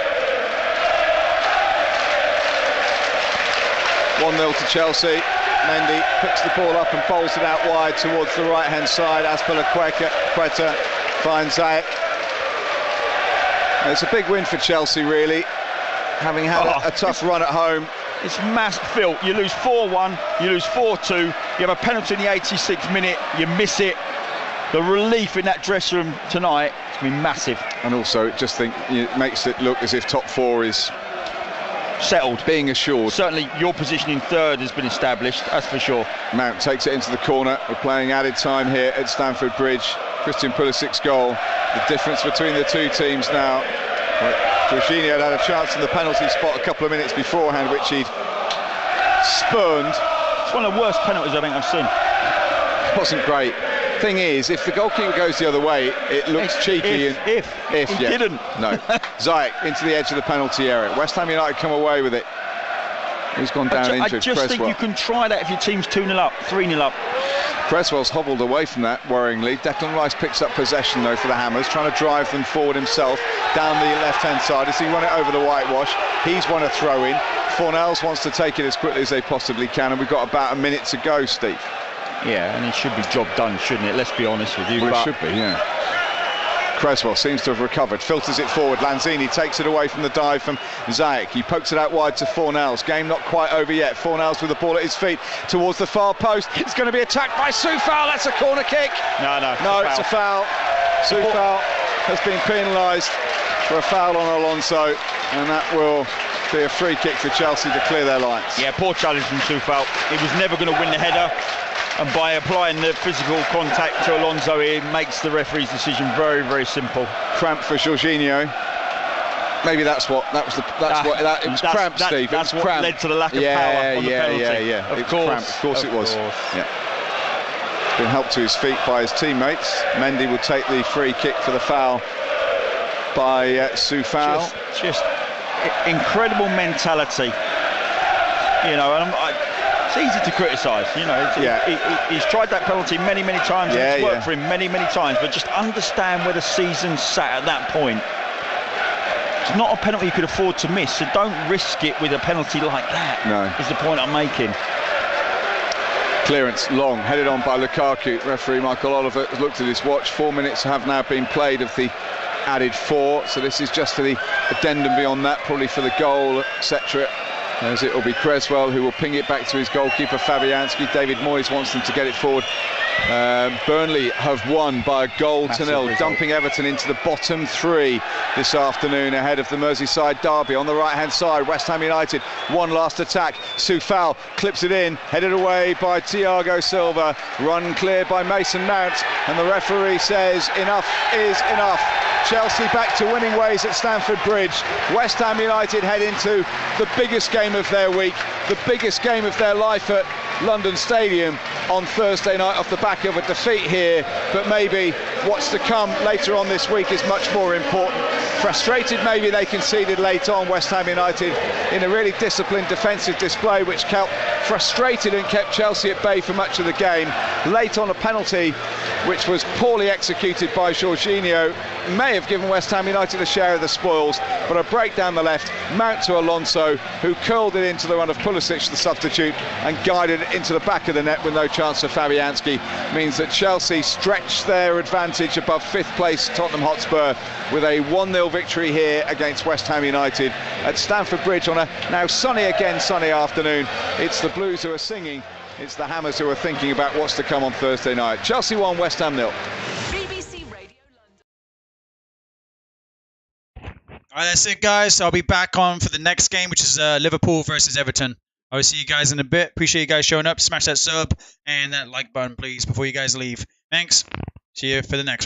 1-0 to Chelsea. Mendy picks the ball up and bowls it out wide towards the right-hand side. Azpilicueta finds Zayek. It's a big win for Chelsea, really, having had a tough run at home. It's massive, Phil. You lose 4-1, you lose 4-2, you have a penalty in the 86th minute, you miss it. The relief in that dressing room tonight has been massive. And also, just think, it makes it look as if top 4 is settled, being assured. Certainly your position in third has been established, that's for sure. Mount takes it into the corner. We're playing added time here at Stamford Bridge. Christian Pulisic's goal, the difference between the two teams now. Jorginho had a chance in the penalty spot a couple of minutes beforehand, which he'd spurned. It's one of the worst penalties I think I've seen. It wasn't great. Thing is, if the goalkeeper goes the other way, it looks cheeky. If he didn't. No. Zayek into the edge of the penalty area. West Ham United come away with it. He's gone down injured. I just think you can try that if your team's 2-0 up, 3-0 up. Cresswell's hobbled away from that worryingly. Declan Rice picks up possession though for the Hammers, trying to drive them forward himself down the left-hand side as he run it over the whitewash. He's won a throw-in. Fornells wants to take it as quickly as they possibly can, and we've got about a minute to go, Steve. Yeah, and it should be job done, shouldn't it? Let's be honest with you. Well, it should be, yeah. Cresswell seems to have recovered, filters it forward. Lanzini takes it away from the dive from Zayek. He pokes it out wide to Fornells. Game not quite over yet. Fornells with the ball at his feet towards the far post. It's going to be attacked by Soufal. That's a corner kick. No, it's a foul. Soufal has been penalised for a foul on Alonso, and that will be a free kick for Chelsea to clear their lines. Yeah, poor challenge from Soufal. He was never going to win the header, and by applying the physical contact to Alonso, it makes the referee's decision very, very simple. Cramp for Jorginho. Maybe it was cramp, Steve. That's what led to the lack of power on the penalty. Of course it was. Yeah. Been helped to his feet by his teammates. Mendy will take the free kick for the foul by Soufal. Just incredible mentality. You know, and it's easy to criticise. You know, he's tried that penalty many times. And it's worked for him many times. But just understand where the season's sat at that point. It's not a penalty you could afford to miss, so don't risk it with a penalty like that. No, is the point I'm making. Clearance long, headed on by Lukaku. Referee Michael Oliver has looked at his watch. 4 minutes have now been played of the added 4, so this is just for the addendum beyond that, probably for the goal, etc. As it will be Creswell who will ping it back to his goalkeeper Fabianski. David Moyes wants them to get it forward. Burnley have won by a goal to nil, dumping Everton into the bottom 3 this afternoon ahead of the Merseyside derby. On the right hand side, West Ham United, one last attack. Soufal clips it in, headed away by Thiago Silva, run clear by Mason Mount, and the referee says enough is enough. Chelsea back to winning ways at Stamford Bridge. West Ham United head into the biggest game of their week, the biggest game of their life at London Stadium on Thursday night off the back of a defeat here, but maybe what's to come later on this week is much more important. Frustrated maybe they conceded late on, West Ham United, in a really disciplined defensive display which kept frustrated and kept Chelsea at bay for much of the game. Late on a penalty which was poorly executed by Jorginho may have given West Ham United a share of the spoils, but a break down the left, Mount to Alonso, who curled it into the run of Pulisic, the substitute, and guided it into the back of the net with no chance for Fabianski, means that Chelsea stretch their advantage above 5th place Tottenham Hotspur with a 1-0 victory here against West Ham United at Stamford Bridge on a now sunny afternoon. It's the Blues who are singing, it's the Hammers who are thinking about what's to come on Thursday night. Chelsea 1, West Ham 0. All right, that's it, guys. So I'll be back on for the next game, which is Liverpool versus Everton. I'll see you guys in a bit. Appreciate you guys showing up. Smash that sub and that like button, please, before you guys leave. Thanks. See you for the next one.